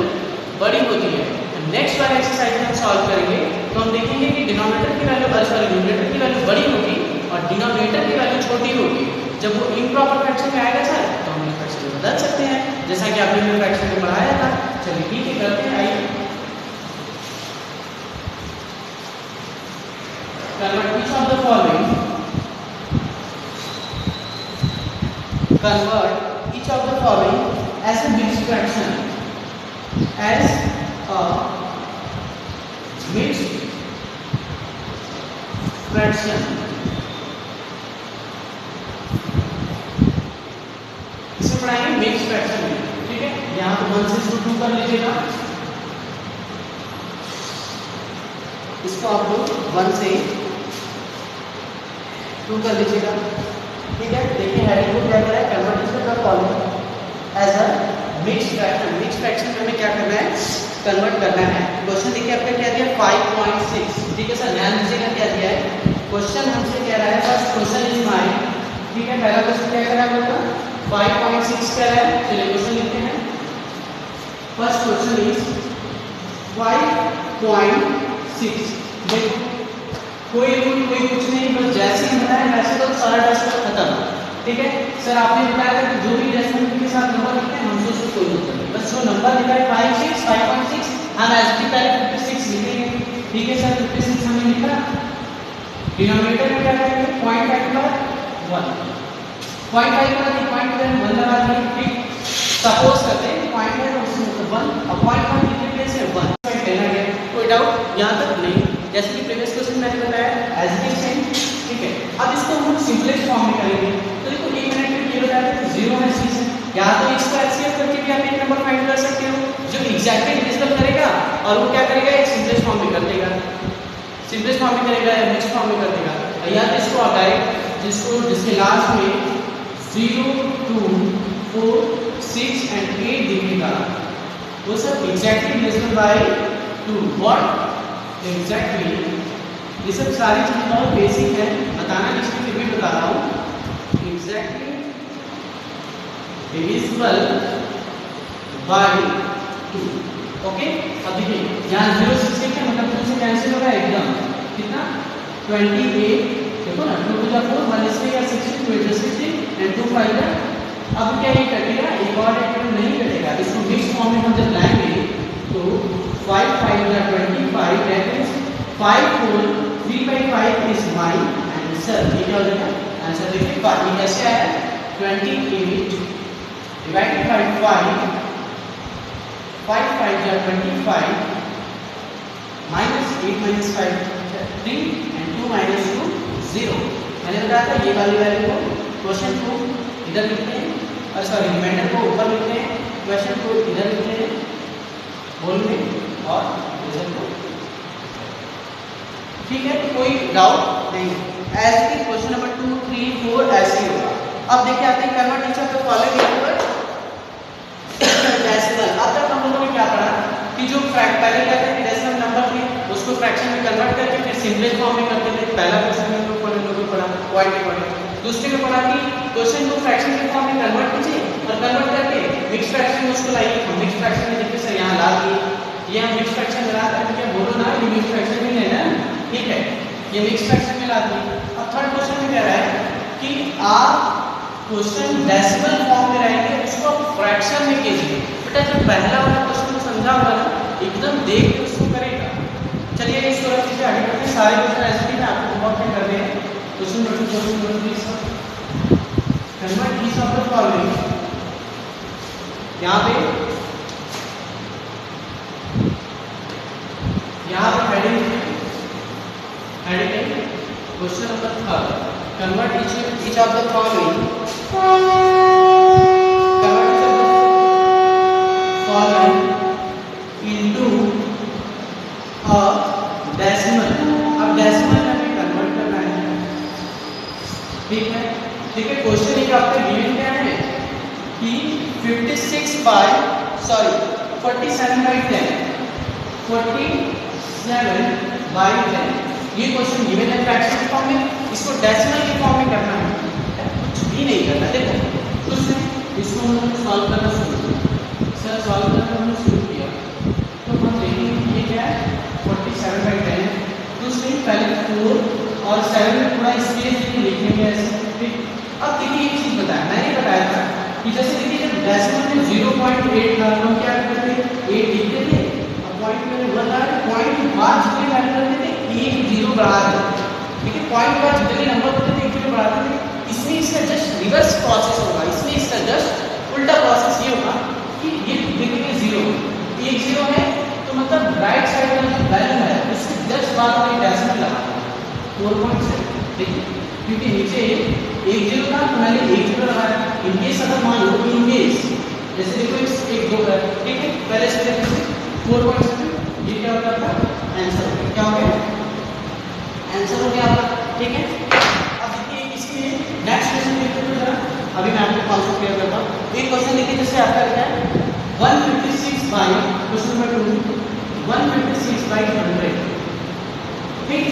बड़ी होती है। नेक्स्ट वाला एक्सरसाइज में हम सॉल्व करेंगे तो हम देखेंगे कि डिनोमिनेटर की वैल्यू सॉरी न्यूमरेटर की वैल्यू बड़ी होगी और डिनोमिनेटर की वैल्यू छोटी होगी। जब वो इम्प्रॉपर फ्रैक्शन में आएगा सर तो हम फ्रैक्शन में बदल सकते हैं, जैसा कि आपने मेरे फ्रैक्शन में पढ़ाया था। चलिए ठीक है, करते हैं। आइए convert each of the following, convert each of the following as a mixed fraction, as a mixed fraction। इसे पढ़ाएंगे मिक्स्ड फ्रैक्शन में। ठीक है, यहाँ तो 1 से 2 कर लीजिएगा, इसको आप लोग 1 से 2 कर लीजिएगा। ठीक है, देखिए हेडिंग को क्या करा है, convert each of the following as a mixed fraction. Mixed fraction में हमें क्या करना है, कन्वर्ट करना है। क्वेश्चन देखिए आपका क्या दिया 5.6। ठीक है सर, ध्यान दीजिएगा क्या दिया है, क्वेश्चन हमसे कह रहा है फर्स्ट क्वेश्चन इज माय। ठीक है, पहला क्वेश्चन क्या कह रहा है आपका 5.6 कह रहा है। चलिए क्वेश्चन लिखते हैं, फर्स्ट क्वेश्चन इज 5.6। देखो कोई रूल कोई कुछ नहीं, बस जैसे ही बताया वैसे तो सारा डेसिमल खत्म। ठीक है सर, आपने बताया था कि जो भी डेसिमल के साथ नंबर लिखते हैं हमसे उसको कोई मतलब नहीं, बस जो नंबर लिखा है 5.6 हम एज की पहले 56 लिखेंगे। ठीक है सर, 56 हमने लिखा, डिनोमिनेटर में क्या करेंगे 0.5 का 1, 0.5 का 1 लगा दिए। ठीक, सपोज करते हैं 0.5 और उसमें 1 और 0.5 लिखने के लिए 1 लेना गया। कोई डाउट यहाँ तक नहीं? जैसे कि प्रीवियस क्वेश्चन मैंने बताया एज इट इज सेम। ठीक है, अब इसको हम सिंपलेस्ट फॉर्म में करेंगे। तो देखो 1 मिनट में ये बताया था 0 है 6 है, या तो इसको एचसीएफ करके भी आप एक नंबर फाइंड कर सकते हो जो एग्जैक्टली डिविजिबल करेगा, और वो क्या करेगा एक सिंपलेस्ट फॉर्म में कर देगा, सिंपलेस्ट फॉर्म में करेगा या मिक्स्ड फॉर्म में कर देगा। या तो इसको हटाए जिसके लास्ट में 0 2 4 6 एंड 8 दिखेगा, वो सब exactly divisible by 2। What exactly, ये सब सारी चीज़ें बहुत बेसिक है, बताना इसलिए फिर भी बता रहा हूँ। Exactly divisible by 2। ओके, अब देखिए यहाँ 0 6 लिखे मतलब 2 से कैंसिल हो रहा है एकदम, कितना 28। देखो ना 2 to the 4 माइनस 3 या 16 2 to 16 एंड 2 5 है। अब क्या ये कटेगा, एक और एक नहीं कटेगा, इसको मिक्स फॉर्म में हम जब लाएंगे तो 5 5 या 25 that is 5 4 3/5 is my answer. ये क्या हो जाएगा आंसर? देखिए ये कैसे आया 28 डिवाइडेड बाय 5 5 या 25 माइनस 8 माइनस 5 3 एंड 2 माइनस 2 0। मैंने बताया था ये वाली वैल्यू को क्वेश्चन को इधर लिखते हैं, और सॉरी रिमाइंडर को ऊपर लिखते हैं, क्वेश्चन को इधर लिखते हैं बोल में और रिजल्ट को। ठीक है, तो कोई डाउट नहीं। ऐसे ही क्वेश्चन नंबर 2 3 4 ऐसे ही होगा। अब देखिए आते हैं convert each of the following into decimal. अब तक हम लोगों ने क्या पढ़ा कि जो पहले क्या थे डेसिमल नंबर थे उसको फ्रैक्शन में कन्वर्ट करके फिर सिंपलेस्ट फॉर्म में करते थे। पहला क्वेश्चन में हम लोगों ने पढ़ा पॉइंट। तो दूसरे में पढ़ा कि क्वेश्चन को फ्रैक्शन के फॉर्म में कन्वर्ट कीजिए और कन्वर्ट करके मिक्स फ्रैक्शन में उसको लाइए। हम मिक्स फ्रैक्शन में देखिए सर यहाँ ला दिए, ये हम मिक्स फ्रैक्शन में ला दिए, क्या बोलो ना ये मिक्स फ्रैक्शन में लेना है, ठीक है, ये मिक्स फ्रैक्शन में ला दिए। अब थर्ड क्वेश्चन में कह रहा है कि आप क्वेश्चन डेसिमल फॉर्म में रहेंगे उसको फ्रैक्शन में कीजिए। बेटा जो पहला वाला क्वेश्चन समझा होगा ना एकदम देख के उसको करेगा। चलिए इसको रख दीजिए, आगे बढ़ते हैं। सारे क्वेश्चन ऐसे ही आपको होमवर्क में कर रहे हैं। Question number 2 convert each of the following, यहाँ पे heading question number 3 convert each of the following into a decimal। अब डेसिमल में हमें कन्वर्ट करना है, ठीक है, ठीक है। क्वेश्चन एक आपके गिवन क्या है कि 47 बाई 10 ये क्वेश्चन गिवन है फ्रैक्शन फॉर्म में, इसको डेसिमल के फॉर्म में करना है, कुछ भी नहीं करना। देखो कुछ नहीं, इसको हम सॉल्व करना शुरू किया, सर सॉल्व करना हमने शुरू किया तो हम देखेंगे ये क्या है 47/10। कुछ नहीं, पहले 4 और 7 में थोड़ा स्पेस देके लिखेंगे ऐसे, ठीक। अब देखिए एक चीज बताया, मैंने बताया था कि जैसे देखिए जब डेसिमल में 0.8 था हम क्या करते थे 8 लिखते थे, अब पॉइंट में 1 आ रहा है, पॉइंट बाद जितने वैल्यू करते थे 1 0 बढ़ाते थे, ठीक है। पॉइंट बाद जितने नंबर होते थे 1 0 बढ़ाते थे। इसमें इसका जस्ट रिवर्स प्रोसेस होगा, इसमें इसका जस्ट उल्टा प्रोसेस ये होगा कि ये देखिए 0 1 0 है तो मतलब राइट साइड का जो वैल्यू है उसके जस्ट बाद में डेसिमल लगा 4.7, देखिए क्योंकि नीचे 1 0 था तो मैंने 1 0 लगाया। इन केस अगर मान लो इन केस जैसे देखो 1 2 है, ठीक है, पहले से देखो 4.7 ये क्या होता था आंसर, क्या हो गया आंसर हो गया आपका, ठीक है। अब देखिए इसमें नेक्स्ट क्वेश्चन देखते हैं जरा, अभी मैं आपको कॉन्सेप्ट क्लियर करता हूं। एक क्वेश्चन देखिए जैसे आपका क्या है 156 बाई क्वेश्चन नंबर 2 156/100, ठीक।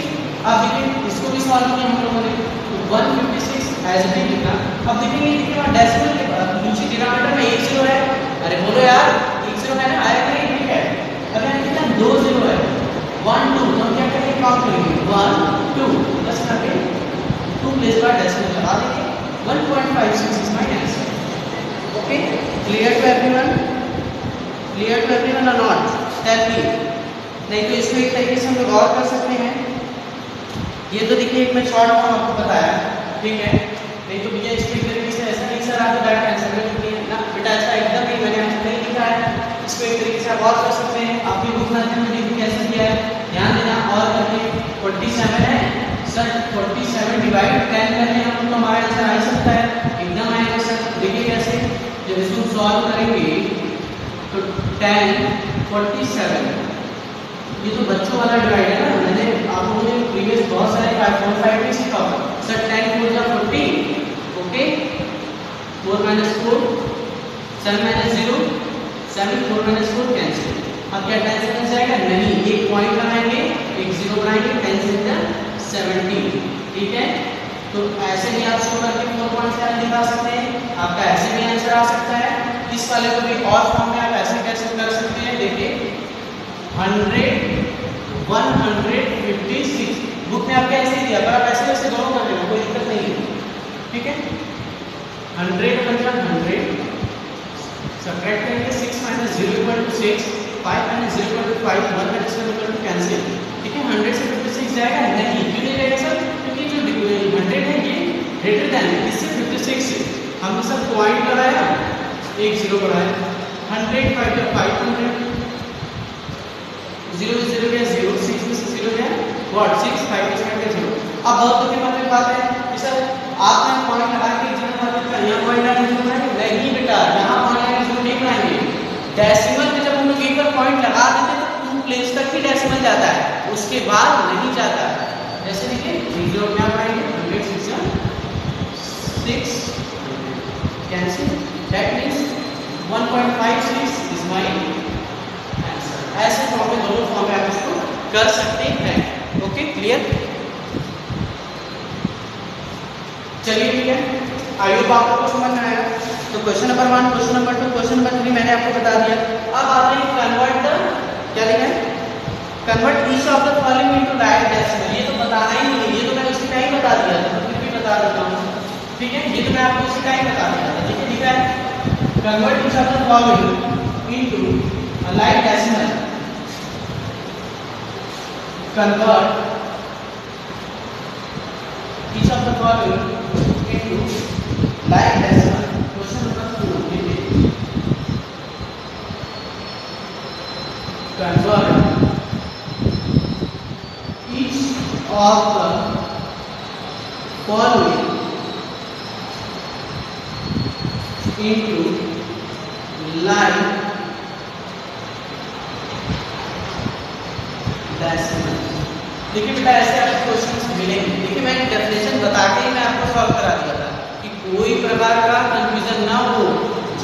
अब देखिए इसको भी सॉल्व किया हम लोगों ने तो 156 एज इट लिखा। अब देखेंगे देखिए वहां डेसिमल के बाद नीचे डिनोमिनेटर में 1 0 है, अरे बोलो यार 1 0 है ना, आएगा नहीं, ठीक है। अब यहां कितना 2 0 है 1 2, तो हम क्या करेंगे काउंट करेंगे 1 2 बस करके 2 प्लेस बाय डेसिमल लगा देंगे 1.56 is my answer. Okay, clear to everyone, clear to everyone और नॉट टेल मी। नहीं तो इसको एक तरीके से हम लोग और कर सकते हैं, ये तो देखिए एक मैं शॉर्ट फॉर्म आपको बताया, ठीक है। नहीं तो भैया इसको एक तरीके से ऐसा नहीं सर आप डायरेक्ट आंसर में लिखिए ना बेटा, ऐसा एकदम नहीं, मैंने आंसर नहीं लिखा है। इसको एक तरीके से आप और कर सकते हैं, आप भी बुक माध्यम में देखिए कैसे किया है, ध्यान देना। और करके 47 है सर 47 डिवाइड 10 करने हम तो हमारा आंसर आ सकता है, एकदम आएगा सर। देखिए कैसे, जब इसको सॉल्व करेंगे तो 10 47 ये तो बच्चों वाला डिवाइड है ना, मैंने आप लोगों ने प्रीवियस बहुत सारे 5.5 में सीखा होगा सर 10 4 40, ओके 4 - 4 7 - 0 7 4 - 4 कैंसिल। अब क्या 10 से जाएगा नहीं, एक पॉइंट लगाएंगे एक 0 बनाएंगे 10 से 70, ठीक है। तो ऐसे भी आप शो करके 4.7 दिखा सकते हैं, आपका ऐसे भी आंसर आ सकता है। इस वाले को भी और फॉर्म में आप ऐसे कैसे कर सकते हैं, देखिए 100 156 बुक में आपके ऐसे ही दिया, पर आप ऐसे वैसे दोनों कर लेना, कोई दिक्कत नहीं है, ठीक है। 100 मतलब 100 सब्ट्रैक्ट करेंगे 6 - 0 = 6 5 - 0 = 5 1 - 0 = कैंसिल, ठीक है। 100 से 56 जाएगा नहीं, क्यों नहीं जाएगा सर, क्योंकि जो 100 है ये ग्रेटर देन इससे 56 से हमने सब पॉइंट लगाया एक 0 बढ़ाया 100 5 500 0 0 गया 0 6 में से 0 गया व्हाट 6 5 में से 0। अब बहुत तो के मन में बात है कि सर आपने पॉइंट लगा के जीरो मार्केट का यहां पॉइंट लगा के जीरो नहीं बेटा, यहां पॉइंट लगा के जीरो नहीं बनाएंगे। डेसिमल में जब हम लोग एक बार पॉइंट लगा देते हैं तो 2 प्लेस तक ही डेसिमल जाता है, उसके बाद नहीं जाता है। जैसे देखिए 0 क्या बनाएंगे 100 6 cancel, that means 1.56 is my ऐसे फॉर्म में दोनों फॉर्म में आप इसको कर सकते हैं। Okay clear. चलिए ठीक है, आई होप आपको कुछ समझ में आएगा। तो question number 1, question number 2, question number 3 मैंने आपको बता दिया। अब आते हैं कन्वर्ट द, क्या लिखा है, convert each of the following into direct decimal. ये तो बताना ही नहीं है, ये तो मैंने उसी टाइम बता दिया था, तो फिर भी बता देता हूँ, ठीक है। ये तो मैं आपको उसी टाइम बता दिया था, ठीक है। लिखा है convert each of the following into like decimal, convert each of the following into like decimal. Question number 2, convert each of the following into like decimal। देखिए बेटा ऐसे आपको क्वेश्चंस मिलेंगे। देखिए मैंने डेफिनेशन बता के ही मैं आपको सॉल्व करा दिया था कि कोई प्रकार का कंफ्यूजन ना हो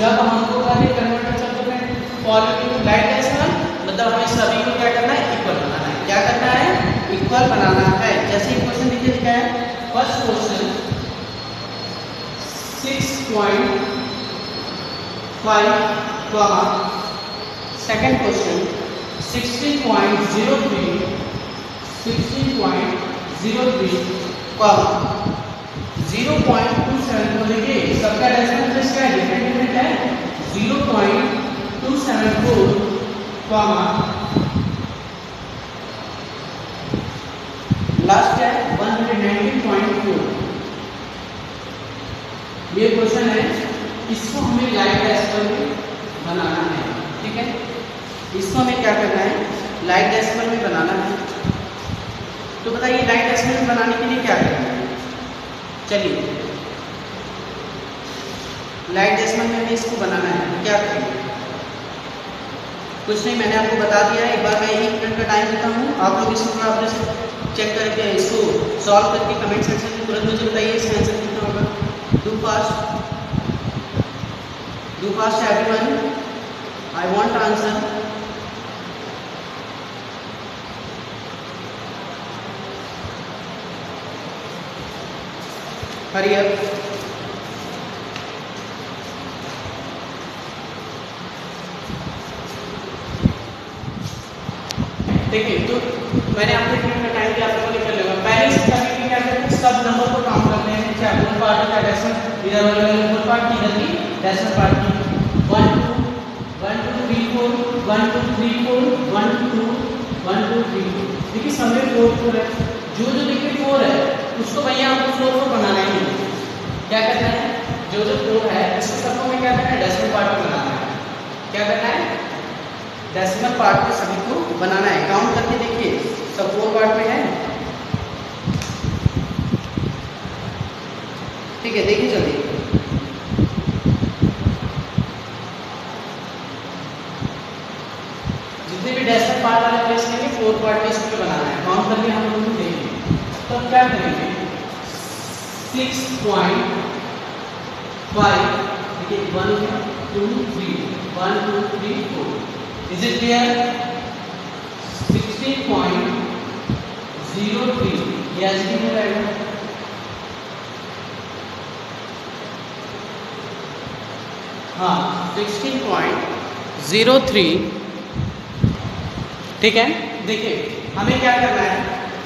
जब हमको करने कन्वर्ट शब्द में फॉलोइंग टू लाइक डेसिमल, मतलब हमें सभी को क्या करना है, इक्वल बनाना है। क्या करना है, इक्वल बनाना है। जैसे एक क्वेश्चन देखिए लिखा है, फर्स्ट क्वेश्चन 6.5 सेकंड क्वेश्चन 16.03 0.27 को देखिए सबका डेसिमल प्लेस क्या है, डिफरेंट है। 0.274 लास्ट क्या है 119.4। ये क्वेश्चन है, इसको हमें लाइक डेसिमल में बनाना है, ठीक है। इसको हमें क्या करना है, लाइक डेसिमल में बनाना है। तो बताइए लाइक डेसिमल में बनाने के लिए क्या करना है। चलिए लाइक डेसिमल में हमें इसको बनाना है, क्या करेंगे, कुछ नहीं, मैंने आपको बता दिया है। एक बार मैं 1 मिनट का टाइम देता हूँ, आप लोग इसको थोड़ा अपने से चेक करके इसको सॉल्व करके कमेंट सेक्शन में तुरंत मुझे बताइए इसका आंसर कितना होगा। Do fast everyone, I want answer. Hurry up. देखिए तो मैंने आपको 1 मिनट का टाइम दिया, आप लोगों ने कर लेगा। पहले से करके क्या करते हैं, सब नंबर को काउंट करते हैं, चाहे होल पार्ट का डेसिमल, इधर वाले होल पार्ट की, इधर की डेसिमल पार्ट की। 1 2 1 2 3 4 1 2 3 4 1 2 1 2 3 4। देखिए सब में 4 4 है, जो जो देखिए 4 है उसको भैया आपको 4 4 बनाना ही है। क्या करना है, जो जो 4 है इसको सबको में क्या करना है, डेसिमल पार्ट में बनाना है। क्या करना है, डेसिमल पार्ट में सभी को बनाना है। काउंट करके देखिए सब 4 पार्ट में है, ठीक है। देखिए जल्दी, जितने भी डेसिमल पार्ट वाले प्लेस लेंगे 4 पार्ट में इसको बनाना है। काउंट करके हम लोग देखेंगे तो क्या करेंगे, 6.5 देखिए 1 2 3 1 2 3 4। Is it clear? 16.03 ये आज की हो रहेगा। हाँ 16.03, ठीक है। देखिए हमें क्या करना है,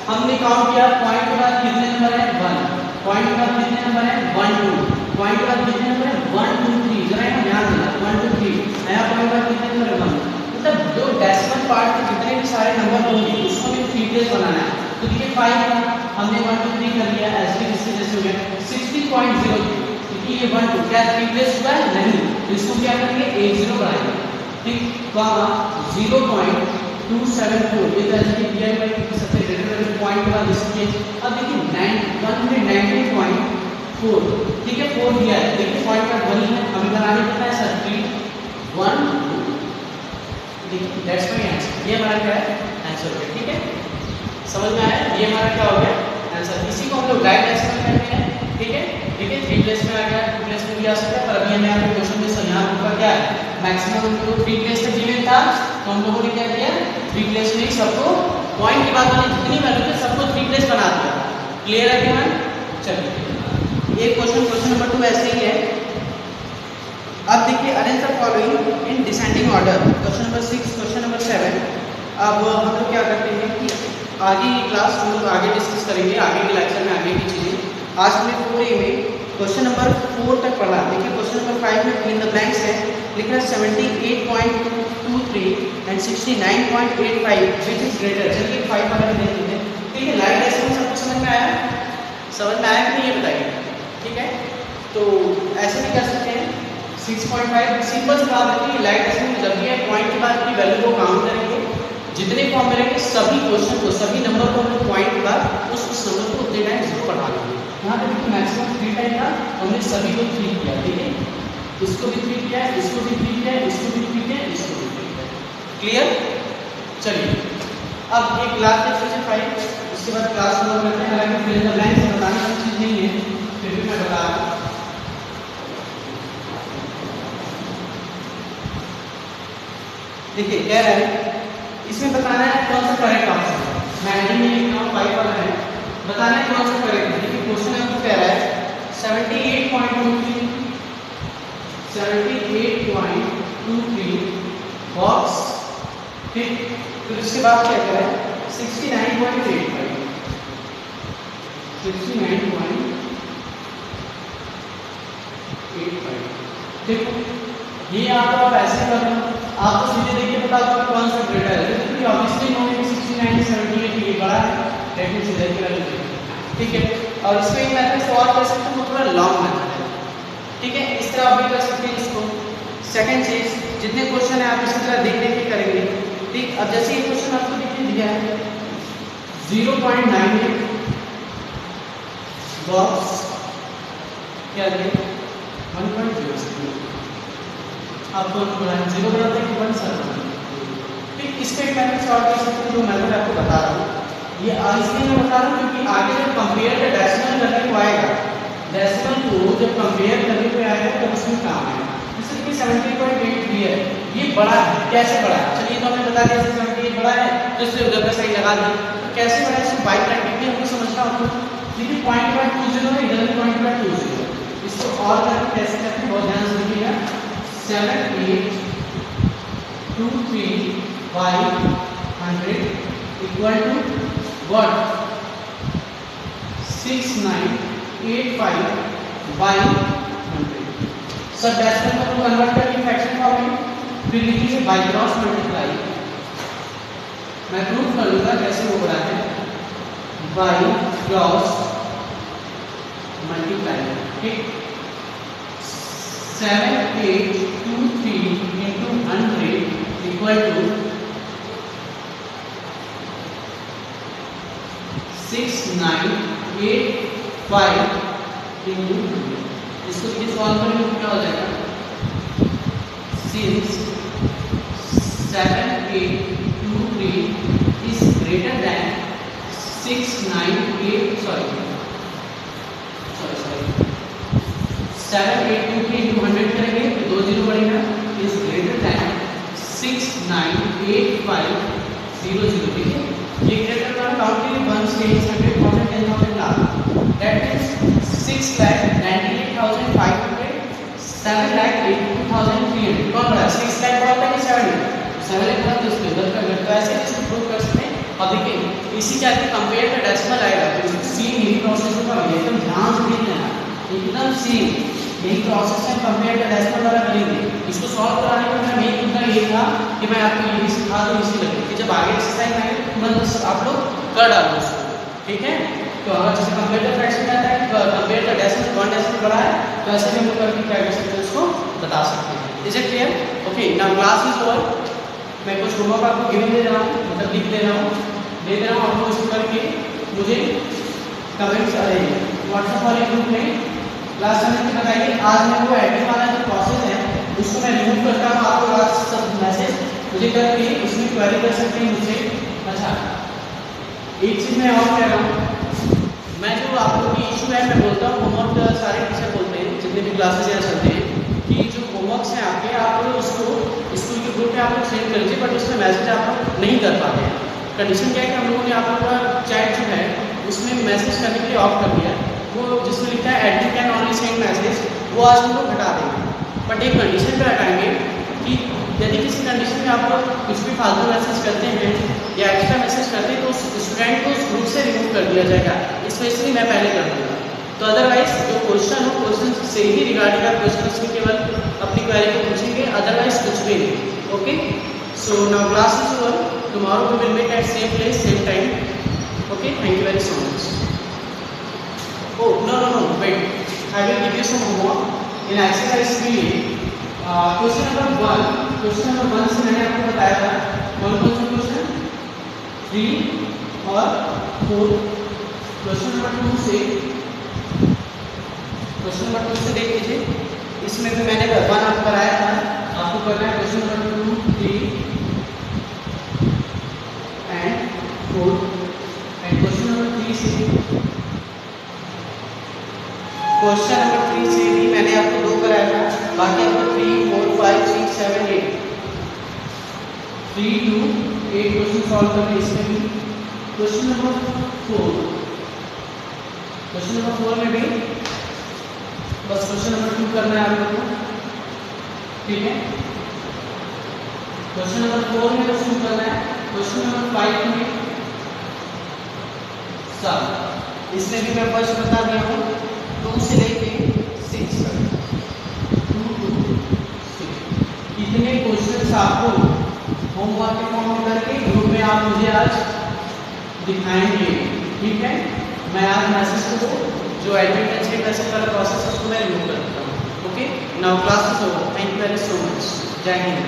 हमने काउंट किया पॉइंट के बाद कितने नंबर है, 1, पॉइंट के बाद कितने नंबर है, 1 2, पॉइंट के बाद कितने नंबर है, 1 2 3, जरा ध्यान देना 1 2 3, नया पॉइंट के बाद कितने नंबर है, 1। मतलब जो डेसिमल पार्ट के जितने भी सारे नंबर होंगे उसको भी 3 प्लेस बनाना है। तो देखिए 5 था, हमने 1 2 3 कर लिया, ऐसे इसके जैसे हो गया 60.03। क्योंकि ये 1 2 क्या 3 प्लेस हुआ है, नहीं, तो इसको क्या करेंगे 1 0 बनाएंगे, ठीक। 0.274 ये तो ऐसे दिया हुआ है कि सबसे ग्रेटर वैल्यू पॉइंट के बाद इसके। अब देखिए 119.4, ठीक है, 4 दिया है। देखिए पॉइंट का वही है, हमें बनाने कितना है सर, 3 1 2। देखिए दैट्स माय आंसर, ये हमारा क्या है, आंसर हो गया, ठीक है। समझ में आया, ये हमारा क्या हो गया, आंसर। इसी को हम लोग लाइक डेसिमल कहते हैं, ठीक है। देखिए 3 प्लेस में आ गया, 2 प्लेस में भी आ सकता है, पर अभी हमें आपको क्वेश्चन में यहाँ ऊपर क्या है, मैक्सिमम हमको 3 प्लेस तक गिवन था, तो हम लोगों ने क्या किया, 3 प्लेस में सबको पॉइंट के बाद वाली जितनी वैल्यू थे सबको 3 प्लेस बना दिया। क्लियर है एवरीवन। चलिए एक क्वेश्चन नंबर 2 ऐसे ही है। अब देखिए arrange the following in descending order, question number 6, question number 7। अब हम लोग क्या करते हैं कि आगे की क्लास हम लोग आगे डिस्कस करेंगे, आगे के लेक्चर में आगे की चीज़ें। आज हमने 4A में क्वेश्चन नंबर 4 तक पढ़ा। देखिए क्वेश्चन नंबर 5 में फिल इन द ब्लैंक्स है, लिख रहा है 78.23 एंड 69.85 विच इज ग्रेटर। चलिए 5 वाला देख लेते हैं। ठीक है, लाइट डेसिमल सबको समझ में आया? समझ में आया कि नहीं ये बताइए। ठीक है, तो ऐसे भी कर सकते हैं 6.5। सिंपल सी बात है कि लाइट डेसिमल जब भी है पॉइंट के बाद की वैल्यू को काउंट करेंगे, जितने फॉर्म में रहेंगे सभी क्वेश्चन को, सभी नंबर को हम पॉइंट के बाद उस नंबर को उतने टाइम जरूर बढ़ा देंगे। यहाँ पे देखिए मैक्सिमम 3 टाइम था, हमने सभी को 3 किया। ठीक है, इसको भी 3 किया, इसको भी 3 किया, इसको भी 3 किया, इसको भी 3 किया। क्लियर? चलिए अब एक क्लास टेस्ट से 5, उसके बाद क्लास नंबर करते हैं। हालांकि फिल इन द ब्लैंक्स बताने वाली चीज़ नहीं है, फिर भी मैं बता रहा हूँ। देखिए कह रहा है इसमें बताना है कौन सा करेक्ट ऑप्शन है। मैं हेडिंग में लिख रहा हूँ 5 वाला है, बताना है कौन सा करेक्ट है। देखिए क्वेश्चन आपको कह रहा है 78.23 बॉक्स, फिर उसके बाद क्या कह रहा है 69.85 देखो ये आपको आप ऐसे कर रहे हो, आपको सीधे देख के बता दो कौन सा ग्रेटर है। क्योंकि ऑब्वियसली नो कि 69 78 ये बड़ा है, लेकिन सीधे की वैल्यू ठीक है। और इसको एक मेथड से और कर सकते हैं, वो थोड़ा लॉन्ग मेथड है। ठीक है, इस तरह आप भी कर सकते हैं इसको। सेकंड चीज, जितने क्वेश्चन है आप इसी तरह देख देख के करेंगे। ठीक, अब जैसे ये क्वेश्चन आपको देखिए दिया है 0.98 बॉक्स क्या दिया 1.06 आप दोनों बढ़ाएं, 0 बढ़ाते हैं 1 सर। ठीक, इसका एक मैथड सॉल्व कर सकते हैं, जो मैथड आपको बता रहा हूँ। ये इसलिए मैं बता रहा हूँ क्योंकि आगे जब कंपेयर द डेसिमल करने को आएगा, डेसिमल को जब कंपेयर करने को आएगा तब उसमें काम है। जैसे कि 70.83 है, ये बड़ा है। कैसे बड़ा है? चलिए तो हमने बता दिया 78 बड़ा है, तो इसलिए उधर का सही लगा दिया। तो कैसे बड़ा है इसको बाई प्रैक्टिकली हमको समझना होगा। देखिए 0.20 है, इधर भी 0.20। इसको और करके कैसे करते हैं बहुत ध्यान से देखिएगा। 7823/100 इक्वल टू व्हाट 6985/100। सब डेसिमल को कन्वर्ट करके फ्रैक्शन फॉर्म में, फिर लिखिए बाय क्रॉस मल्टीप्लाई। मैं प्रूफ कर लूंगा कैसे वो बढ़ाते हैं, बाय क्रॉस मल्टीप्लाई। ठीक, 7823 into 100 equal to 6985 into 100। इसको सीधे सॉल्व करेंगे तो क्या हो जाएगा, since 7823 is greater than 698 sorry 7823 into 100 करेंगे तो 2 0 बढ़ेगा, इज ग्रेटर देन 698500। ठीक है, ये ग्रेटर का काउंट करिए 1 से 100 1000 10,000 लाख, दैट इज 6,98,500 7,82,300। कौन बड़ा 6 लाख बड़ा था कि 7 लाख? 7 लाख बड़ा, तो इसके उधर का घट, तो ऐसे इसको प्रूव कर सकते हैं। अब देखिए इसी के आगे कंपेयर का डेसिमल आएगा तो इसको सी यही प्रोसेस होगा, एकदम ध्यान से देखना है, एकदम सेम यही प्रोसेस है। कंपेयर का डेसिमल वाला करेंगे, इसको सॉल्व कराने का मेरा मेन मुद्दा ये था कि मैं आपको यही सिखा दूं, इसी लगे कि जब आगे एक्सरसाइज आएगी तो तुरंत आप लोग कर डालो उसको। ठीक है, तो अगर जैसे कंपेयर का फ्रैक्शन आता है, कंपेयर का डेसिमल 1 डेसिमल बड़ा है, तो ऐसे भी हम लोग करके क्या कर सकते हैं उसको बता सकते हैं। Is it clear? Okay, now class is over. मैं कुछ होमवर्क आपको गिवन दे रहा हूँ, मतलब लिख दे रहा हूँ, आपको इसको करके मुझे कमेंट्स व्हाट्सएप वाले ग्रुप में क्लास समझ के बताइए। आज मैं वो एडिटिंग वाला जो प्रोसेस है उसको मैं रिमूव करता हूँ, आपको आज सब मैसेज मुझे करके उसमें क्वेरी कर सकते हैं मुझसे। अच्छा, एक चीज़ मैं और कह रहा हूँ, मैं जो आप लोग की इशू है मैं बोलता हूँ, होमवर्क सारे टीचर बोलते हैं जितने भी क्लासेज यहाँ चलते हैं कि जो होमवर्क्स हैं आपके, आप लोग उसको स्कूल के ग्रुप में आप लोग सेंड कर दीजिए, बट उसमें मैसेज आप लोग नहीं कर पाते हैं। कंडीशन क्या है कि हम लोगों ने आप लोग का चैट जो है उसमें मैसेज करने के लिए ऑफ कर दिया है, वो जिसमें लिखा है एडमिन कैन ऑन वो आज हम लोग हटा देंगे, बट एक कंडीशन पर हटाएंगे कि यदि किसी कंडीशन में आप लोग कुछ भी फालतू मैसेज करते हैं या एक्स्ट्रा मैसेज करते हैं तो उस स्टूडेंट को उस ग्रुप से रिमूव कर दिया जाएगा, स्पेशली मैं पहले कर दूँगा। तो अदरवाइज जो क्वेश्चन हो क्वेश्चन से ही रिगार्डिंग आप क्वेश्चन उसमें केवल अपनी क्वेरी को पूछेंगे, अदरवाइज कुछ भी नहीं। Okay, so now class is over, tomorrow we will meet at same place same time. Okay, thank you very so much. Oh, no, wait. I will give you some homework in exercise 3. Question number 1 से मैंने आपको बताया था कौन कौन से क्वेश्चन 3 और 4। क्वेश्चन नंबर 2 से देख लीजिए, इसमें भी मैंने 1 आपको कराया था, आपको करना है question number 2, 3 and 4 and question number 3 से क्वेश्चन नंबर 3 से भी मैंने आपको 2 कराया था, बाकी आपको 3, 4, 5, 6, 7, 8 3 to 8 क्वेश्चन सॉल्व करने इसमें भी। क्वेश्चन नंबर 4 में भी बस क्वेश्चन नंबर 2 करना है आप लोगों को, ठीक है। क्वेश्चन नंबर 4 में क्वेश्चन करना है, क्वेश्चन नंबर 5 में सब, इसमें भी मैं फर्स्ट बता दिया हूँ 2 से लेके 6 तक, 2 to 6 इतने क्वेश्चंस आपको होमवर्क के फॉर्म में करके ग्रुप में आप मुझे आज दिखाएंगे, ठीक है। मैं आज मैसेज को जो एडमिट एंड चेक मैसेज वाला प्रोसेस है उसको मैं रिमूव करता हूँ। Okay, now class is over, thank you very so much, जय हिंद।